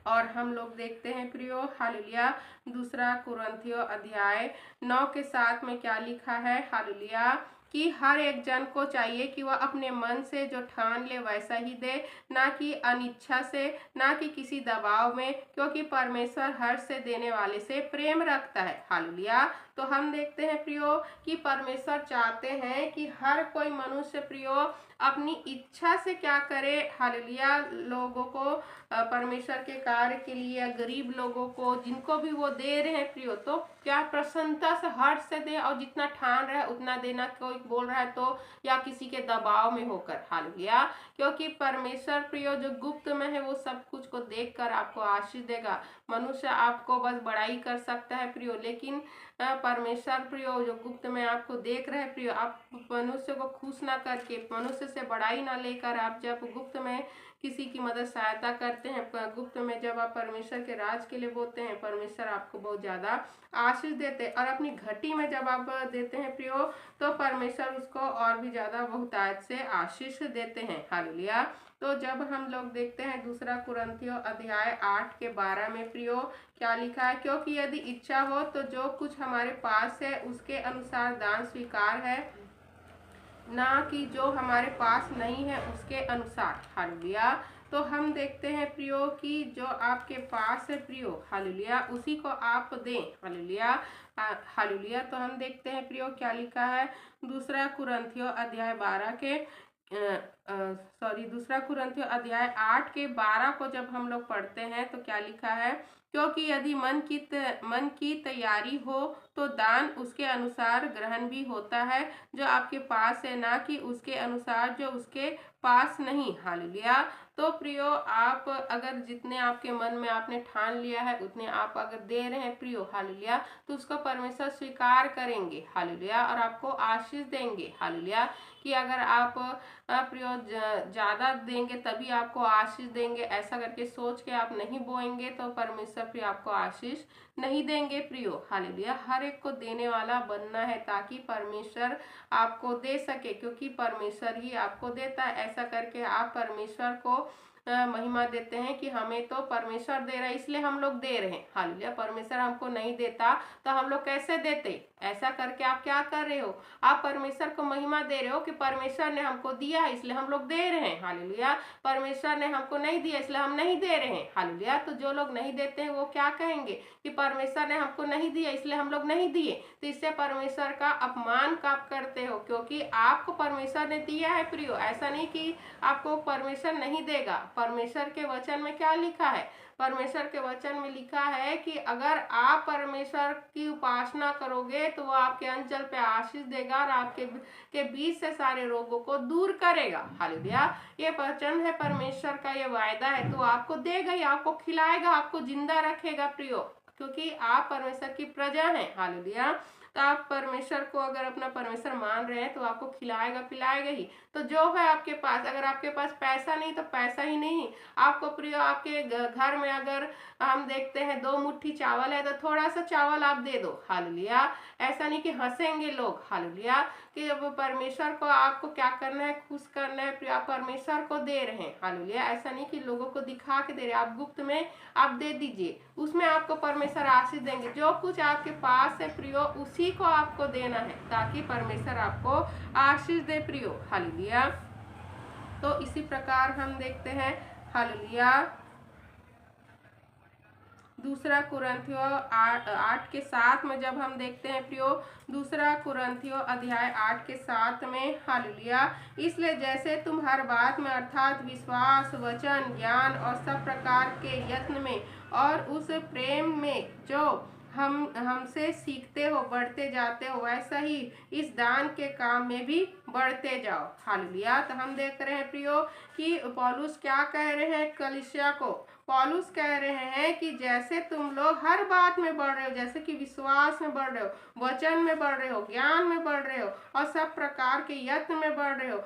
और हम लोग देखते हैं प्रियो, हालेलुया, दूसरा कुरिन्थियों अध्याय 9 के 7 में क्या लिखा है। हालेलुया, कि हर एक जन को चाहिए कि वह अपने मन से जो ठान ले वैसा ही दे, ना कि अनिच्छा से, ना कि किसी दबाव में, क्योंकि परमेश्वर हर्ष से देने वाले से प्रेम रखता है। हालेलुया, तो हम देखते हैं प्रियो कि परमेश्वर चाहते हैं कि हर कोई मनुष्य प्रियो अपनी इच्छा से क्या करे, हालेलुया, लोगों को परमेश्वर के कार्य के लिए या गरीब लोगों को जिनको भी वो दे रहे हैं प्रियो, तो क्या प्रसन्नता से हर्ष से दे, और जितना ठान रहा है उतना देना। कोई बोल रहा है तो या किसी के दबाव में होकर, हालेलुया, क्योंकि परमेश्वर प्रियो जो गुप्त में है वो सब कुछ को देखकर आपको आशीष देगा। मनुष्य आपको बस बड़ाई कर सकता है प्रियो, लेकिन परमेश्वर प्रियो जो गुप्त में आपको देख रहे हैं प्रियो, आप मनुष्य को खुश ना करके, मनुष्य से बड़ाई ना लेकर, आप जब गुप्त में किसी की मदद सहायता करते हैं, गुप्त में जब आप परमेश्वर के राज के लिए बोलते हैं, परमेश्वर आपको बहुत ज़्यादा आशीष देते हैं। और अपनी घटी में जब आप देते हैं प्रियो, तो परमेश्वर उसको और भी ज़्यादा बहुतायत से आशीष देते हैं, हालेलुया। तो जब हम लोग देखते हैं दूसरा कुरिन्थियों अध्याय 8 के 12 में प्रियो क्या लिखा है, क्योंकि यदि इच्छा हो तो जो कुछ हमारे पास है उसके अनुसार दान स्वीकार है, ना कि जो हमारे पास नहीं है उसके अनुसार, हालेलुया। तो हम देखते हैं प्रियो कि जो आपके पास है प्रियो, हालेलुया, उसी को आप दें, हालेलुया, हालेलुया। तो हम देखते हैं प्रियो क्या लिखा है दूसरा कुरिन्थियों अध्याय 12 के दूसरा कुरिन्थियों अध्याय 8 के 12 को जब हम लोग पढ़ते हैं तो क्या लिखा है, क्योंकि यदि मन की तैयारी हो तो दान उसके अनुसार ग्रहण भी होता है जो आपके पास है, ना कि उसके अनुसार जो उसके पास नहीं, हालेलुया। तो प्रियो आप अगर जितने आपके मन में आपने ठान लिया है उतने आप अगर दे रहे हैं प्रियो, हालेलुया, तो उसको परमेश्वर स्वीकार करेंगे, हालेलुया, और आपको आशीष देंगे, हालेलुया। कि अगर आप प्रियो ज़्यादा देंगे तभी आपको आशीष देंगे, ऐसा करके सोच के आप नहीं बोएंगे तो परमेश्वर प्रियो आपको आशीष नहीं देंगे प्रियो, हालेलुया। हर एक को देने वाला बनना है ताकि परमेश्वर आपको दे सके, क्योंकि परमेश्वर ही आपको देता है। ऐसा करके आप परमेश्वर को महिमा देते हैं कि हमें तो परमेश्वर दे रहा है इसलिए हम लोग दे रहे हैं, हालेलुया। परमेश्वर हमको नहीं देता तो हम लोग कैसे देते? ऐसा करके आप क्या कर रहे हो? आप परमेश्वर को महिमा दे रहे हो कि परमेश्वर ने हमको दिया है इसलिए हम लोग दे रहे हैं, हालेलुया। परमेश्वर ने हमको नहीं दिया इसलिए हम नहीं दे रहे हैं, हालेलुया। तो जो लोग नहीं देते हैं वो क्या कहेंगे कि परमेश्वर ने हमको नहीं दिया इसलिए हम लोग नहीं दिए, तो इससे परमेश्वर का अपमान आप करते हो, क्योंकि आपको परमेश्वर ने दिया है प्रियो। ऐसा नहीं कि आपको परमेश्वर नहीं देगा। परमेश्वर के वचन में क्या लिखा है? परमेश्वर के वचन में लिखा है कि अगर आप परमेश्वर की उपासना करोगे तो वो आपके अंचल पे आशीष देगा और आपके बीच से सारे रोगों को दूर करेगा, हालेलुया। ये वचन है परमेश्वर का, ये वायदा है, तो आपको देगा ही, आपको खिलाएगा, आपको जिंदा रखेगा प्रियो, क्योंकि आप परमेश्वर की प्रजा हैं, हालेलुया। तो आप परमेश्वर को अगर अपना परमेश्वर मान रहे हैं तो आपको खिलाएगा पिलाएगा ही। तो जो है आपके पास, अगर आपके पास पैसा नहीं तो पैसा ही नहीं, आपको प्रिय आपके घर में अगर हम देखते हैं 2 मुट्ठी चावल है तो थोड़ा सा चावल आप दे दो, हालेलुया। ऐसा नहीं कि हंसेंगे लोग, हालेलुया, कि जब परमेश्वर को आपको क्या करना है, खुश करना है, आप परमेश्वर को दे रहे हैं, हालेलुया। ऐसा नहीं कि लोगों को दिखा के दे रहे, आप गुप्त में आप दे दीजिए, उसमें आपको परमेश्वर आशीष देंगे। जो कुछ आपके पास है प्रियो उसी को आपको देना है ताकि परमेश्वर आपको आशीष दे प्रियो, हालेलुया। तो इसी प्रकार हम देखते हैं, हालेलुया, दूसरा कुरिन्थियों 8 के 7 में जब हम देखते हैं प्रियो, दूसरा कुरिन्थियों अध्याय 8 के 7 में, हालेलुया, इसलिए जैसे तुम हर बात में अर्थात विश्वास, वचन, ज्ञान और सब प्रकार के यत्न में और उस प्रेम में जो हमसे सीखते हो बढ़ते जाते हो, वैसा ही इस दान के काम में भी बढ़ते जाओ, हालेलुया। तो हम देख रहे हैं प्रियो कि पौलुस क्या कह रहे हैं कलीसिया को। पौलुस कह रहे हैं कि जैसे तुम लोग हर बात में बढ़ रहे हो, जैसे कि विश्वास में बढ़ रहे हो, वचन में बढ़ रहे हो, ज्ञान में बढ़ रहे हो और सब प्रकार के यत्न में बढ़ रहे हो,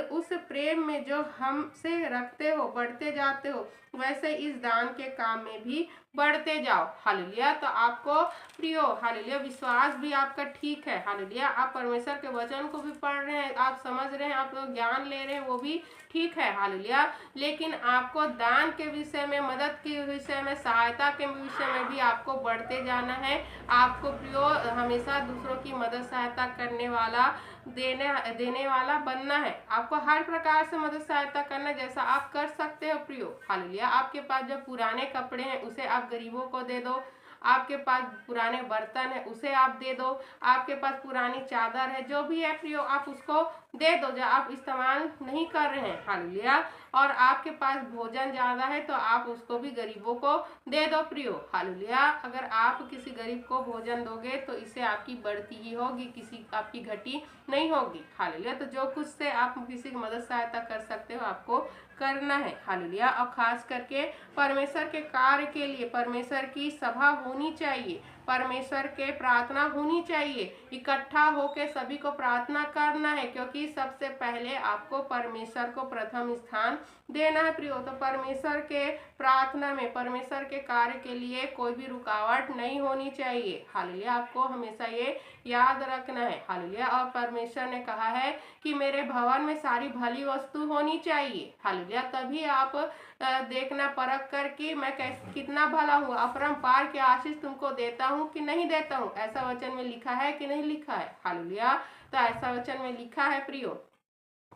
उस प्रेम में जो हमसे रखते हो बढ़ते जाते हो, वैसे इस दान के काम में भी बढ़ते जाओ, हालेलुया। तो आपको प्रियो, हालेलुया, विश्वास भी आपका ठीक है, हालेलुया, आप परमेश्वर के वचन को भी पढ़ रहे हैं, आप समझ रहे हैं, आप लोग ज्ञान ले रहे हैं, वो भी ठीक है, हालेलुया। लेकिन आपको दान के विषय में, मदद के विषय में, सहायता के विषय में भी आपको बढ़ते जाना है। आपको प्रियो हमेशा दूसरों की मदद सहायता करने वाला, देने वाला बनना है। आपको हर प्रकार से मदद सहायता करना जैसा आप कर सकते हो प्रियो, हालेलुया। आपके पास जो पुराने कपड़े हैं उसे आप गरीबों को दे दो, आपके पास पुराने बर्तन है उसे आप दे दो, आपके पास पुरानी चादर है, जो भी है प्रियो आप उसको दे दो जो आप इस्तेमाल नहीं कर रहे हैं। हालेलुया। और आपके पास भोजन ज़्यादा है तो आप उसको भी गरीबों को दे दो प्रियो। हालेलुया। अगर आप किसी गरीब को भोजन दोगे तो इससे आपकी बढ़ती ही होगी, किसी आपकी घटी नहीं होगी। हालेलुया। तो जो कुछ से आप किसी की मदद सहायता कर सकते हो आपको करना है। हालेलुया। और खास करके परमेश्वर के कार्य के लिए परमेश्वर की सभा होनी चाहिए, परमेश्वर के प्रार्थना होनी चाहिए, इकट्ठा होके सभी को प्रार्थना करना है, क्योंकि सबसे पहले आपको परमेश्वर को प्रथम स्थान देना है प्रियो। तो परमेश्वर के प्रार्थना में परमेश्वर के कार्य के लिए कोई भी रुकावट नहीं होनी चाहिए। हालेलुया। आपको हमेशा ये याद रखना है। हालेलुया। और परमेश्वर ने कहा है कि मेरे भवन में सारी भली वस्तु होनी चाहिए। हालेलुया। तभी आप देखना परख कर कि मैं कितना भला हूँ, अपरंपार की आशीष तुमको देता हूँ कि नहीं देता हूँ। ऐसा वचन में लिखा है कि नहीं लिखा है। हालेलुया। तो ऐसा वचन में लिखा है प्रियो।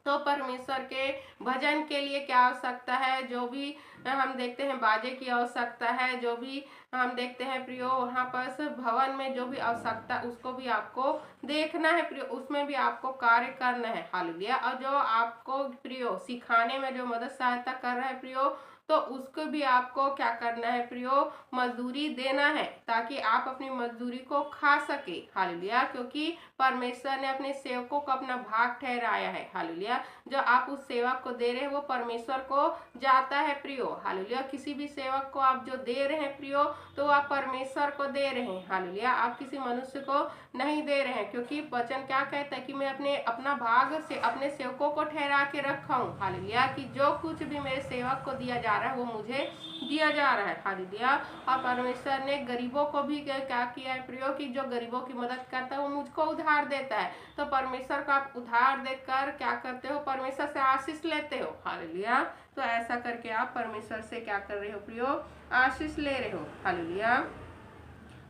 तो परमेश्वर के भजन के लिए क्या आवश्यकता है, जो भी हम देखते हैं बाजे की आवश्यकता है, जो भी हम देखते हैं प्रियो वहाँ पर भवन में जो भी आवश्यकता उसको भी आपको देखना है प्रियो, उसमें भी आपको कार्य करना है। हालेलुया। और जो आपको प्रियो सिखाने में जो मदद सहायता कर रहा है प्रियो, तो उसको भी आपको क्या करना है प्रियो, मजदूरी देना है, ताकि आप अपनी मजदूरी को खा सके। हालेलुया। क्योंकि परमेश्वर ने अपने सेवकों को अपना भाग ठहराया है। हालेलुया। जो आप उस सेवक को दे रहे हैं वो परमेश्वर को जाता है प्रियो। हालेलुया। किसी भी सेवक को आप जो दे रहे हैं प्रियो तो आप परमेश्वर को दे रहे हैं। हालेलुया। आप किसी मनुष्य को नहीं दे रहे हैं, क्योंकि वचन क्या कहता है कि मैं अपना भाग से अपने सेवकों को ठहरा के रखा हूँ। हालेलुया। कि जो कुछ भी मेरे सेवक को दिया जा रहा है वो मुझे दिया जा रहा है। हालेलुया। और परमेश्वर ने गरीबों को भी क्या किया है प्रियो, कि जो गरीबों की मदद करता है वो मुझको उधार देता है। तो परमेश्वर को आप उधार देकर क्या करते हो, परमेश्वर से आशीष लेते हो। हालेलुया। तो ऐसा करके आप परमेश्वर से क्या कर रहे हो प्रियो, आशीष ले रहे हो। हालेलुया।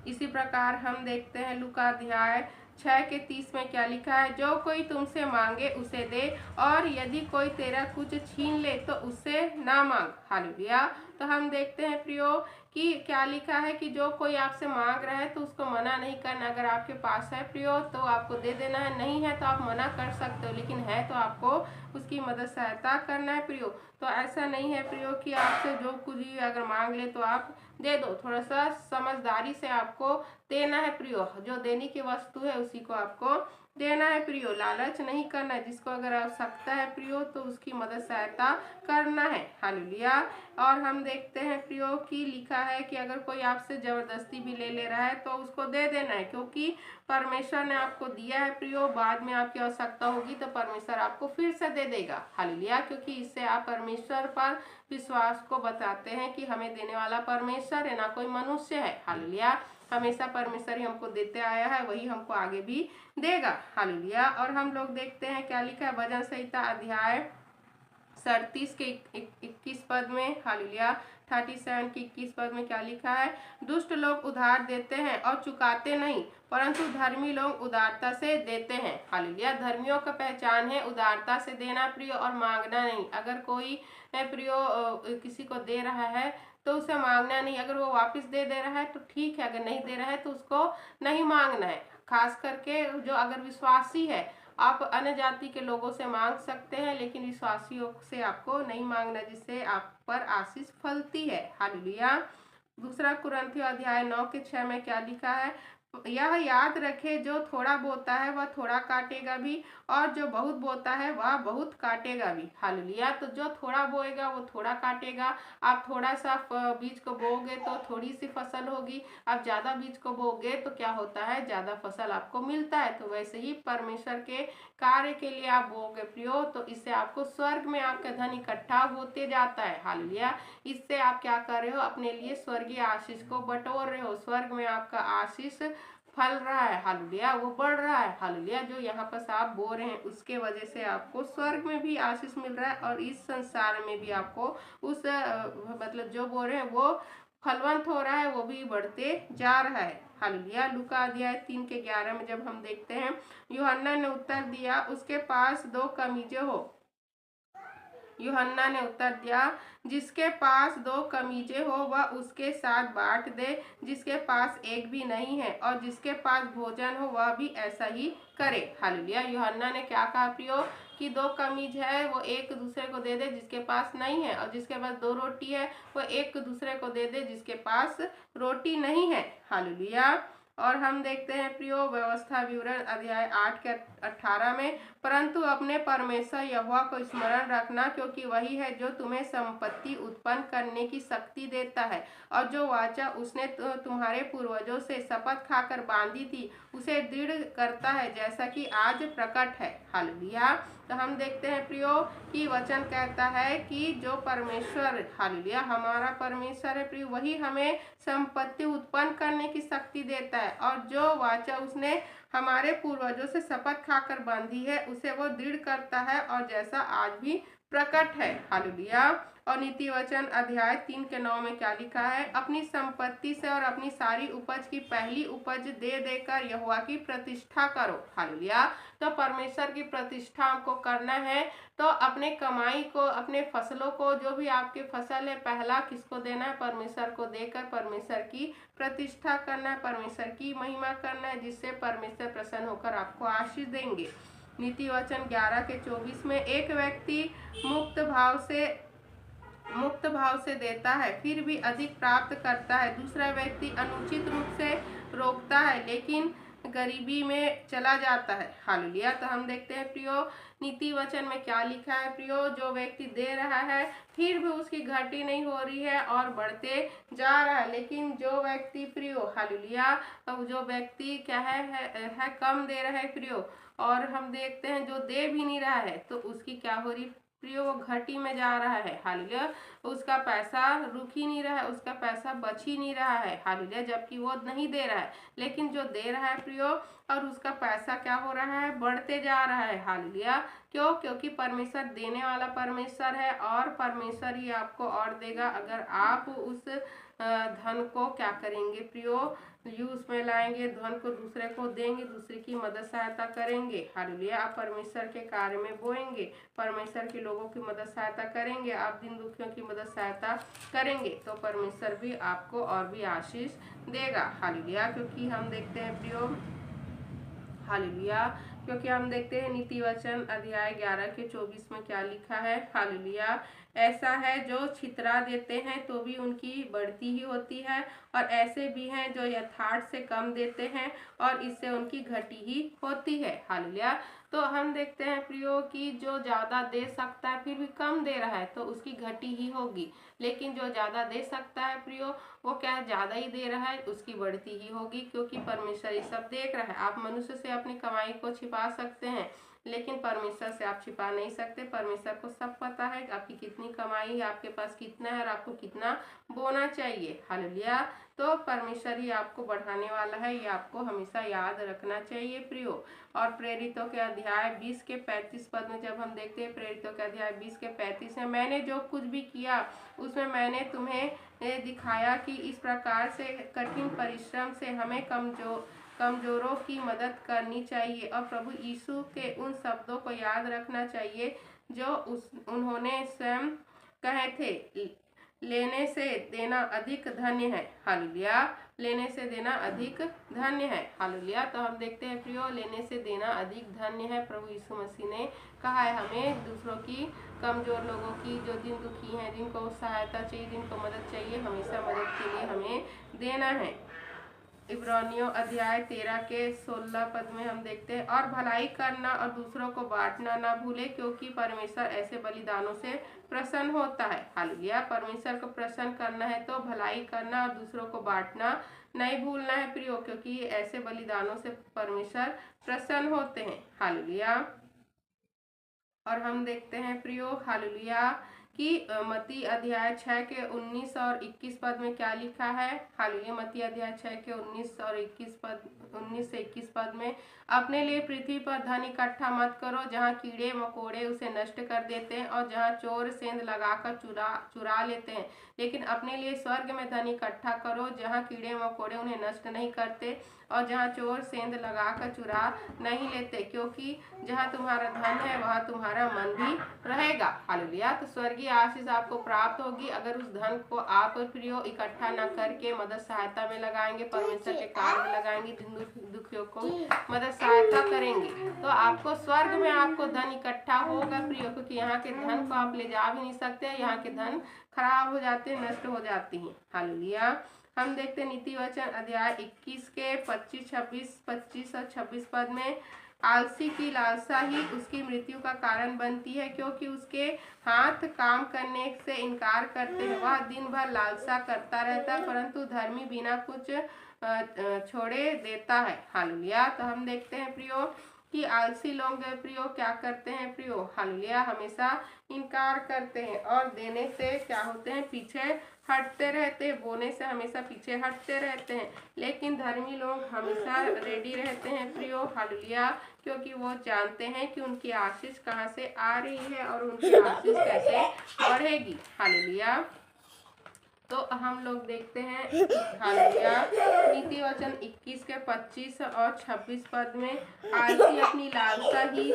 इसी प्रकार हम देखते हैं लूका अध्याय 6:30 में क्या लिखा है, जो कोई तुमसे मांगे उसे दे, और यदि कोई तेरा कुछ छीन ले तो उससे ना मांग। हालेलुया। तो हम देखते हैं प्रियो कि क्या लिखा है कि जो कोई आपसे मांग रहा है तो उसको मना नहीं करना। अगर आपके पास है प्रियो तो आपको दे देना है, नहीं है तो आप मना कर सकते हो, लेकिन है तो आपको उसकी मदद सहायता करना है प्रियो। तो ऐसा नहीं है प्रियो कि आपसे जो कुछ भी अगर मांग ले तो आप दे दो, थोड़ा सा समझदारी से आपको देना है प्रियो। जो देने की वस्तु है उसी को आपको देना है प्रियो, लालच नहीं करना है। जिसको अगर आवश्यकता है प्रियो तो उसकी मदद सहायता करना है। हालेलुया। और हम देखते हैं प्रियो कि लिखा है कि अगर कोई आपसे जबरदस्ती भी ले रहा है तो उसको दे देना है, क्योंकि परमेश्वर ने आपको दिया है प्रियो, बाद में आपकी आवश्यकता होगी तो परमेश्वर आपको फिर से दे देगा। हालेलुया। क्योंकि इससे आप परमेश्वर पर विश्वास को बताते हैं कि हमें देने वाला परमेश्वर है, ना कोई मनुष्य है। हालेलुया। हमेशा परमेश्वर ही हमको देते आया है, वही हमको आगे भी देगा। हालेलुया। और हम लोग देखते हैं क्या लिखा है भजन संहिता अध्याय 37 के 21 पद में। हालेलुया। 37 के 21 पद में क्या लिखा है, दुष्ट लोग उधार देते हैं और चुकाते नहीं, परंतु धर्मी लोग उदारता से देते हैं। हालेलुया। धर्मियों का पहचान है उदारता से देना प्रियो, और मांगना नहीं। अगर कोई प्रियो किसी को दे रहा है तो उसे मांगना नहीं, अगर वो वापस दे रहा है तो ठीक है, अगर नहीं दे रहा है तो उसको नहीं मांगना है। खास करके जो अगर विश्वासी है, आप अन्य जाति के लोगों से मांग सकते हैं, लेकिन विश्वासियों से आपको नहीं मांगना, जिससे आप पर आशीष फलती है। हालेलुया। दूसरा कुरिन्थियों अध्याय 9:6 में क्या लिखा है, यह याद रखे जो थोड़ा बोता है वह थोड़ा काटेगा भी, और जो बहुत बोता है वह बहुत काटेगा भी। हालेलुया। तो जो थोड़ा बोएगा वो थोड़ा काटेगा। आप थोड़ा सा बीज को बोओगे तो थोड़ी सी फसल होगी, आप ज़्यादा बीज को बोओगे तो क्या होता है, ज़्यादा फसल आपको मिलता है। तो वैसे ही परमेश्वर के कार्य के लिए आप बोओगे प्रियो, तो इससे आपको स्वर्ग में आपका धन इकट्ठा होते जाता है। हालेलुया। इससे आप क्या कर रहे हो, अपने लिए स्वर्गीय आशीष को बटोर रहे हो। स्वर्ग में आपका आशीष फल रहा है। हालेलुया। वो बढ़ रहा है। हालेलुया। जो यहाँ पर आप बो रहे हैं उसके वजह से आपको स्वर्ग में भी आशीष मिल रहा है, और इस संसार में भी आपको उस मतलब जो बो रहे हैं वो फलवंत हो रहा है, वो भी बढ़ते जा रहा है। हालेलुया। लूका अध्याय 3:11 में जब हम देखते हैं, यूहन्ना ने उत्तर दिया, उसके पास 2 कमीजें हो, यूहन्ना ने उत्तर दिया, जिसके पास 2 कमीजें हो वह उसके साथ बांट दे, जिसके पास एक भी नहीं है, और जिसके पास भोजन हो वह भी ऐसा ही करे। हालेलुया। यूहन्ना ने क्या कहा प्रियो कि 2 कमीज है वो एक दूसरे को दे दे जिसके पास नहीं है, और जिसके पास 2 रोटी है वो एक दूसरे को दे दे जिसके पास रोटी नहीं है। हालेलुया। और हम देखते हैं प्रियो व्यवस्था विवरण अध्याय 8 के 18 में, परंतु अपने परमेश्वर यहोवा को स्मरण रखना, क्योंकि वही है जो तुम्हें संपत्ति उत्पन्न करने की शक्ति देता है, और जो वाचा उसने तुम्हारे पूर्वजों से शपथ खाकर बांधी थी उसे दृढ़ करता है, जैसा कि आज प्रकट है। हालेलुया। तो हम देखते हैं प्रियो कि वचन कहता है कि जो परमेश्वर, हालेलुया, हमारा परमेश्वर है प्रियो, वही हमें संपत्ति उत्पन्न करने की शक्ति देता है, और जो वाचा उसने हमारे पूर्वजों से शपथ खाकर बांधी है उसे वो दृढ़ करता है, और जैसा आज भी प्रकट है। हालेलुया। और नीति वचन अध्याय 3 के 9 में क्या लिखा है, अपनी संपत्ति से और अपनी सारी उपज की पहली उपज दे देकर यहोवा की प्रतिष्ठा करो। हालेलुया। तो परमेश्वर की प्रतिष्ठा हमको करना है, तो अपने कमाई को, अपने फसलों को, जो भी आपके फसल है, पहला किसको देना है, परमेश्वर को देकर परमेश्वर की प्रतिष्ठा करना है, परमेश्वर की महिमा करना है, जिससे परमेश्वर प्रसन्न होकर आपको आशीष देंगे। नीति वचन 11 के 24 में, एक व्यक्ति मुक्त भाव से देता है फिर भी अधिक प्राप्त करता है, दूसरा व्यक्ति अनुचित रूप से रोकता है लेकिन गरीबी में चला जाता है। हालेलुया। तो हम देखते हैं प्रियो नीति वचन में क्या लिखा है प्रियो, जो व्यक्ति दे रहा है फिर भी उसकी घटी नहीं हो रही है और बढ़ते जा रहा है, लेकिन जो व्यक्ति प्रियो, हालेलुया, अब जो व्यक्ति क्या है कम दे रहा है प्रियो, और हम देखते हैं जो दे भी नहीं रहा है तो उसकी क्या हो रही प्रियो, वो घटी में जा रहा है। हालेलुया। उसका पैसा रुक ही नहीं रहा है, उसका पैसा बच ही नहीं रहा है। हालेलुया। जबकि वो नहीं दे रहा है, लेकिन जो दे रहा है प्रियो, और उसका पैसा क्या हो रहा है, बढ़ते जा रहा है। हालेलुया। क्यों? क्योंकि परमेश्वर देने वाला परमेश्वर है, और परमेश्वर ही आपको और देगा अगर आप उस धन को क्या करेंगे प्रियो, यूज में लाएंगे, धन को दूसरे को देंगे, दूसरे की मदद सहायता करेंगे। हालेलुया। आप परमेश्वर के कार्य में बोएंगे, परमेश्वर के लोगों की मदद सहायता करेंगे, आप दिन दुखियों की मदद सहायता करेंगे, तो परमेश्वर भी आपको और भी आशीष देगा। हालेलुया। क्योंकि हम देखते हैं प्रियो, हालेलुया, क्योंकि हम देखते हैं नीति वचन अध्याय 11 के 24 में क्या लिखा है। हालेलुया। ऐसा है जो छितरा देते हैं तो भी उनकी बढ़ती ही होती है, और ऐसे भी हैं जो यथार्थ से कम देते हैं और इससे उनकी घटी ही होती है। हालेलुया। तो हम देखते हैं प्रियो कि जो ज़्यादा दे सकता है फिर भी कम दे रहा है तो उसकी घटी ही होगी, लेकिन जो ज़्यादा दे सकता है प्रियो, वो क्या है, ज़्यादा ही दे रहा है, उसकी बढ़ती ही होगी, क्योंकि परमेश्वर ये सब देख रहा है। आप मनुष्य से अपनी कमाई को छिपा सकते हैं, लेकिन परमेश्वर से आप छिपा नहीं सकते। परमेश्वर को सब पता है आपकी कितनी कमाई है, आपके पास कितना है और आपको कितना बोना चाहिए। हालेलुया। तो परमेश्वर ही आपको बढ़ाने वाला है, ये आपको हमेशा याद रखना चाहिए प्रियो। और प्रेरितों के अध्याय 20 के 35 पद में जब हम देखते हैं, प्रेरितों के अध्याय 20 के 35 में, मैंने जो कुछ भी किया उसमें मैंने तुम्हें दिखाया कि इस प्रकार से कठिन परिश्रम से हमें कमजोरों की मदद करनी चाहिए, और प्रभु यीशु के उन शब्दों को याद रखना चाहिए जो उन्होंने स्वयं कहे थे, लेने से देना अधिक धन्य है। हालेलुया। लेने से देना अधिक धन्य है। हालेलुया। तो हम देखते हैं प्रियो, लेने से देना अधिक धन्य है। प्रभु यीशु मसीह ने कहा है हमें दूसरों की, कमजोर लोगों की, जो दिन दुखी हैं, जिनको सहायता चाहिए, जिनको मदद चाहिए, हमेशा मदद के लिए हमें देना है। इब्रानियों अध्याय 13 के 16 पद में हम देखते हैं, और भलाई करना और दूसरों को बांटना ना भूले, क्योंकि परमेश्वर ऐसे बलिदानों से प्रसन्न होता है। हालेलुया। परमेश्वर को प्रसन्न करना है तो भलाई करना और दूसरों को बांटना नहीं भूलना है प्रियो, क्योंकि ऐसे बलिदानों से परमेश्वर प्रसन्न होते हैं। हालेलुया। और हम देखते हैं प्रियो, हालेलुया, कि मत्ती अध्याय 6 के 19 और 21 पद में क्या लिखा है। हालेलुया। मत्ती अध्याय 6 के 19 और 19 से 21 पद में, अपने लिए पृथ्वी पर धन इकट्ठा मत करो, जहाँ कीड़े मकोड़े उसे नष्ट कर देते हैं और जहाँ चोर सेंध लगाकर चुरा लेते हैं, लेकिन अपने लिए स्वर्ग में धन इकट्ठा करो, जहाँ कीड़े मकोड़े उन्हें नष्ट नहीं करते और जहाँ चोर सेंध लगाकर चुरा नहीं लेते, क्योंकि जहाँ तुम्हारा धन है वहाँ तुम्हारा मन भी रहेगा। हालेलुया। तो स्वर्गीय आशीष आपको प्राप्त होगी अगर उस धन को आप प्रियो इकट्ठा न करके मदद सहायता में लगाएंगे, परमेश्वर के कार्य में लगाएंगे, दुखियों को मदद सहायता करेंगे, तो आपको स्वर्ग में आपको धन इकट्ठा होगा प्रियो, क्योंकि यहाँ के धन को आप ले जा भी नहीं सकते, यहाँ के धन खराब हो जाते हैं, नष्ट हो जाती हैं। हालेलुया। हम देखते हैं नीति वचन अध्याय 21 के 25 और 26 पद में, आलसी की लालसा ही उसकी मृत्यु का कारण बनती है, क्योंकि उसके हाथ काम करने से इनकार करते हैं। वह दिन भर लालसा करता रहता है, परंतु धर्मी बिना कुछ छोड़े देता है। हालेलुया। तो हम देखते हैं प्रियो कि आलसी लोग प्रियो क्या करते हैं प्रियो। हालेलुया। हमेशा इनकार करते हैं और देने से क्या होते हैं, पीछे हटते रहते हैं, बोने से हमेशा पीछे हटते रहते हैं, लेकिन धर्मी लोग हमेशा रेडी रहते हैं प्रियो। हालेलुया। क्योंकि वो जानते हैं कि उनकी आशीष कहाँ से आ रही है और उनकी आशीष कैसे बढ़ेगी। हालेलुया। तो हम लोग देखते हैं हालेलुया नीति वचन 21 के 25 और 26 पद में, आलसी अपनी लालसा ही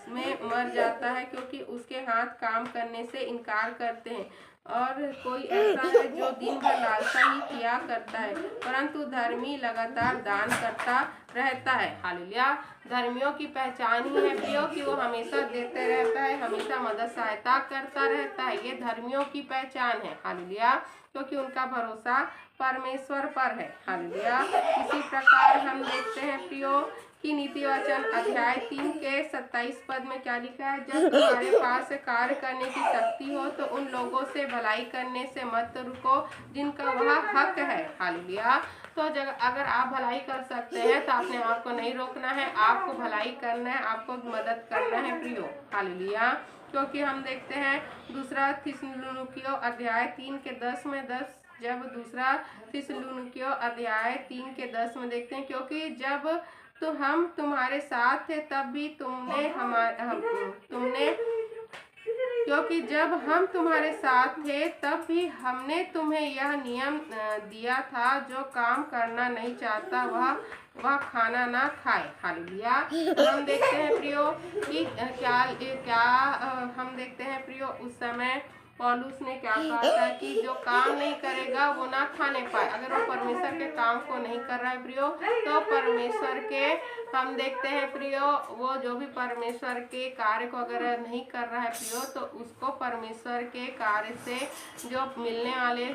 में मर जाता है, क्योंकि उसके हाथ काम करने से इनकार करते हैं, और कोई ऐसा है जो दिन भर लालसा ही किया करता है, परंतु धर्मी लगातार दान करता रहता है। हालेलुया। धर्मियों की पहचान ही है प्रियो कि वो हमेशा देते रहता है, हमेशा मदद सहायता करता रहता है, ये धर्मियों की पहचान है। हालेलुया। क्योंकि उनका भरोसा परमेश्वर पर है। हालेलुया। इसी प्रकार हम देखते हैं प्रियो कि नीति वचन अध्याय 3 के 27 पद में क्या लिखा है, जब तुम्हारे पास कार्य करने की शक्ति हो तो उन लोगों से भलाई करने से मत रुको जिनका वह हक है। हालेलुया। तो अगर आप भलाई कर सकते हैं तो आपने आपको नहीं रोकना है, आपको भलाई करना है, आपको मदद करना है प्रियो। हालेलुया। क्योंकि हम देखते हैं दूसरा थिस्सलुनीकियों अध्याय 3 के 10 में जब दूसरा थिस्सलुनीकियों अध्याय 3 के 10 में देखते हैं, क्योंकि जब तो हम तुम्हारे साथ थे तब भी क्योंकि जब हम तुम्हारे साथ थे तब भी हमने तुम्हें यह नियम दिया था, जो काम करना नहीं चाहता वह खाना ना खाए। हालेलुया। हम देखते हैं प्रियो कि हम देखते हैं प्रियो उस समय पौलुस ने क्या कहा था कि जो काम नहीं करेगा वो ना खाने पाए। अगर वो परमेश्वर के काम को नहीं कर रहा है प्रियो, तो परमेश्वर के हम देखते हैं प्रियो वो जो भी परमेश्वर के कार्य को अगर नहीं कर रहा है प्रियो, तो उसको परमेश्वर के कार्य से जो मिलने वाले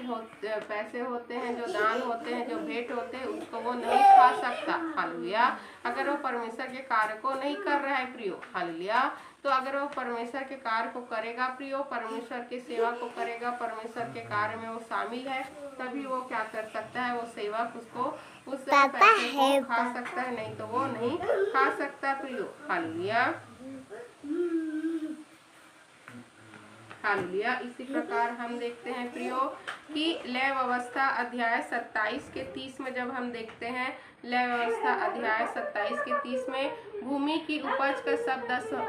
पैसे होते हैं, जो दान होते हैं, जो भेंट होते हैं, उसको वो नहीं खा सकता। हालेलुया। अगर वो परमेश्वर के कार्य को नहीं कर रहा है प्रियो। हालेलुया। तो अगर वो परमेश्वर के कार्य को करेगा प्रियो, परमेश्वर की सेवा को करेगा, परमेश्वर के कार्य में वो शामिल है, तभी वो क्या कर सकता है, वो सेवक उसको उस पैसे को खा सकता है, नहीं तो वो नहीं खा सकता प्रियो। हालेलुया। हालेलुया। इसी प्रकार हम देखते हैं प्रियो कि लय व्यवस्था अध्याय 27 के 30 में जब हम देखते हैं, लय व्यवस्था अध्याय 27 के 30 में, भूमि की उपज का सब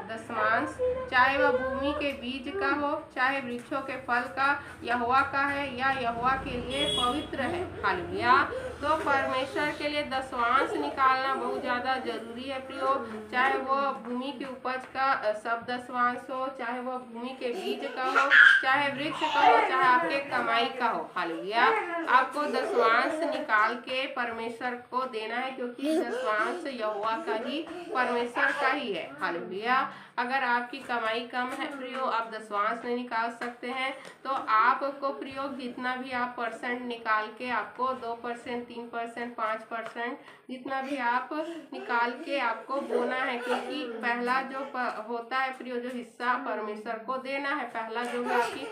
दशमांश, चाहे वह भूमि के बीज का हो चाहे वृक्षों के फल का, यहोवा का है या यहोवा के लिए पवित्र है। हालेलुया। तो परमेश्वर के लिए दशमांश निकालना बहुत ज़्यादा जरूरी है प्रियो, चाहे वो भूमि की उपज का सब दशमांश हो, चाहे वो भूमि के बीज का हो, चाहे वृक्ष का हो, चाहे आपके कमाई का हो। हालेलुया। आपको दशमांश निकाल के परमेश्वर को देना है, क्योंकि दशमांश यहोवा का ही, परमेश्वर का ही है। हालेलुया। अगर आपकी कमाई कम है प्रियो, आप दशमांश नहीं निकाल सकते हैं, तो आपको प्रियो जितना भी आप परसेंट निकाल के आपको 2%, 3%, 5% जितना भी आप निकाल के आपको बोना है, क्योंकि पहला जो होता है प्रियो, जो हिस्सा परमेश्वर को देना है, पहला जो है आपकी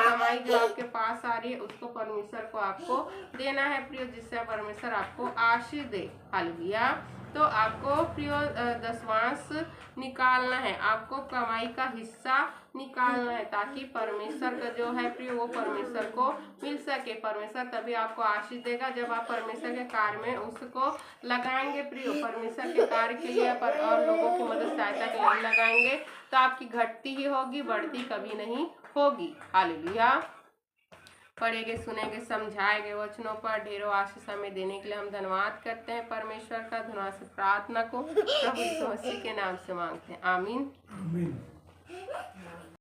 कमाई जो आपके पास आ रही है उसको परमेश्वर को आपको देना है प्रियो, जिससे परमेश्वर आपको आशीष दे। हालेलुया। तो आपको प्रियो दशवांश निकालना है, आपको कमाई का हिस्सा निकालना है, ताकि परमेश्वर का जो है प्रियो वो परमेश्वर को मिल सके। परमेश्वर तभी आपको आशीष देगा जब आप परमेश्वर के कार्य में उसको लगाएंगे प्रियो। परमेश्वर के कार्य के लिए पर और लोगों की मदद सहायता के लिए लगाएंगे तो आपकी घटती ही होगी, बढ़ती कभी नहीं होगी। हालेलुया। पढ़ेंगे, सुनेंगे, समझाए गए वचनों पर ढेरों आशीष हमें देने के लिए हम धन्यवाद करते हैं परमेश्वर का। धन्यवाद से प्रार्थना को प्रभु यीशु मसीह के नाम से मांगते हैं, आमीन।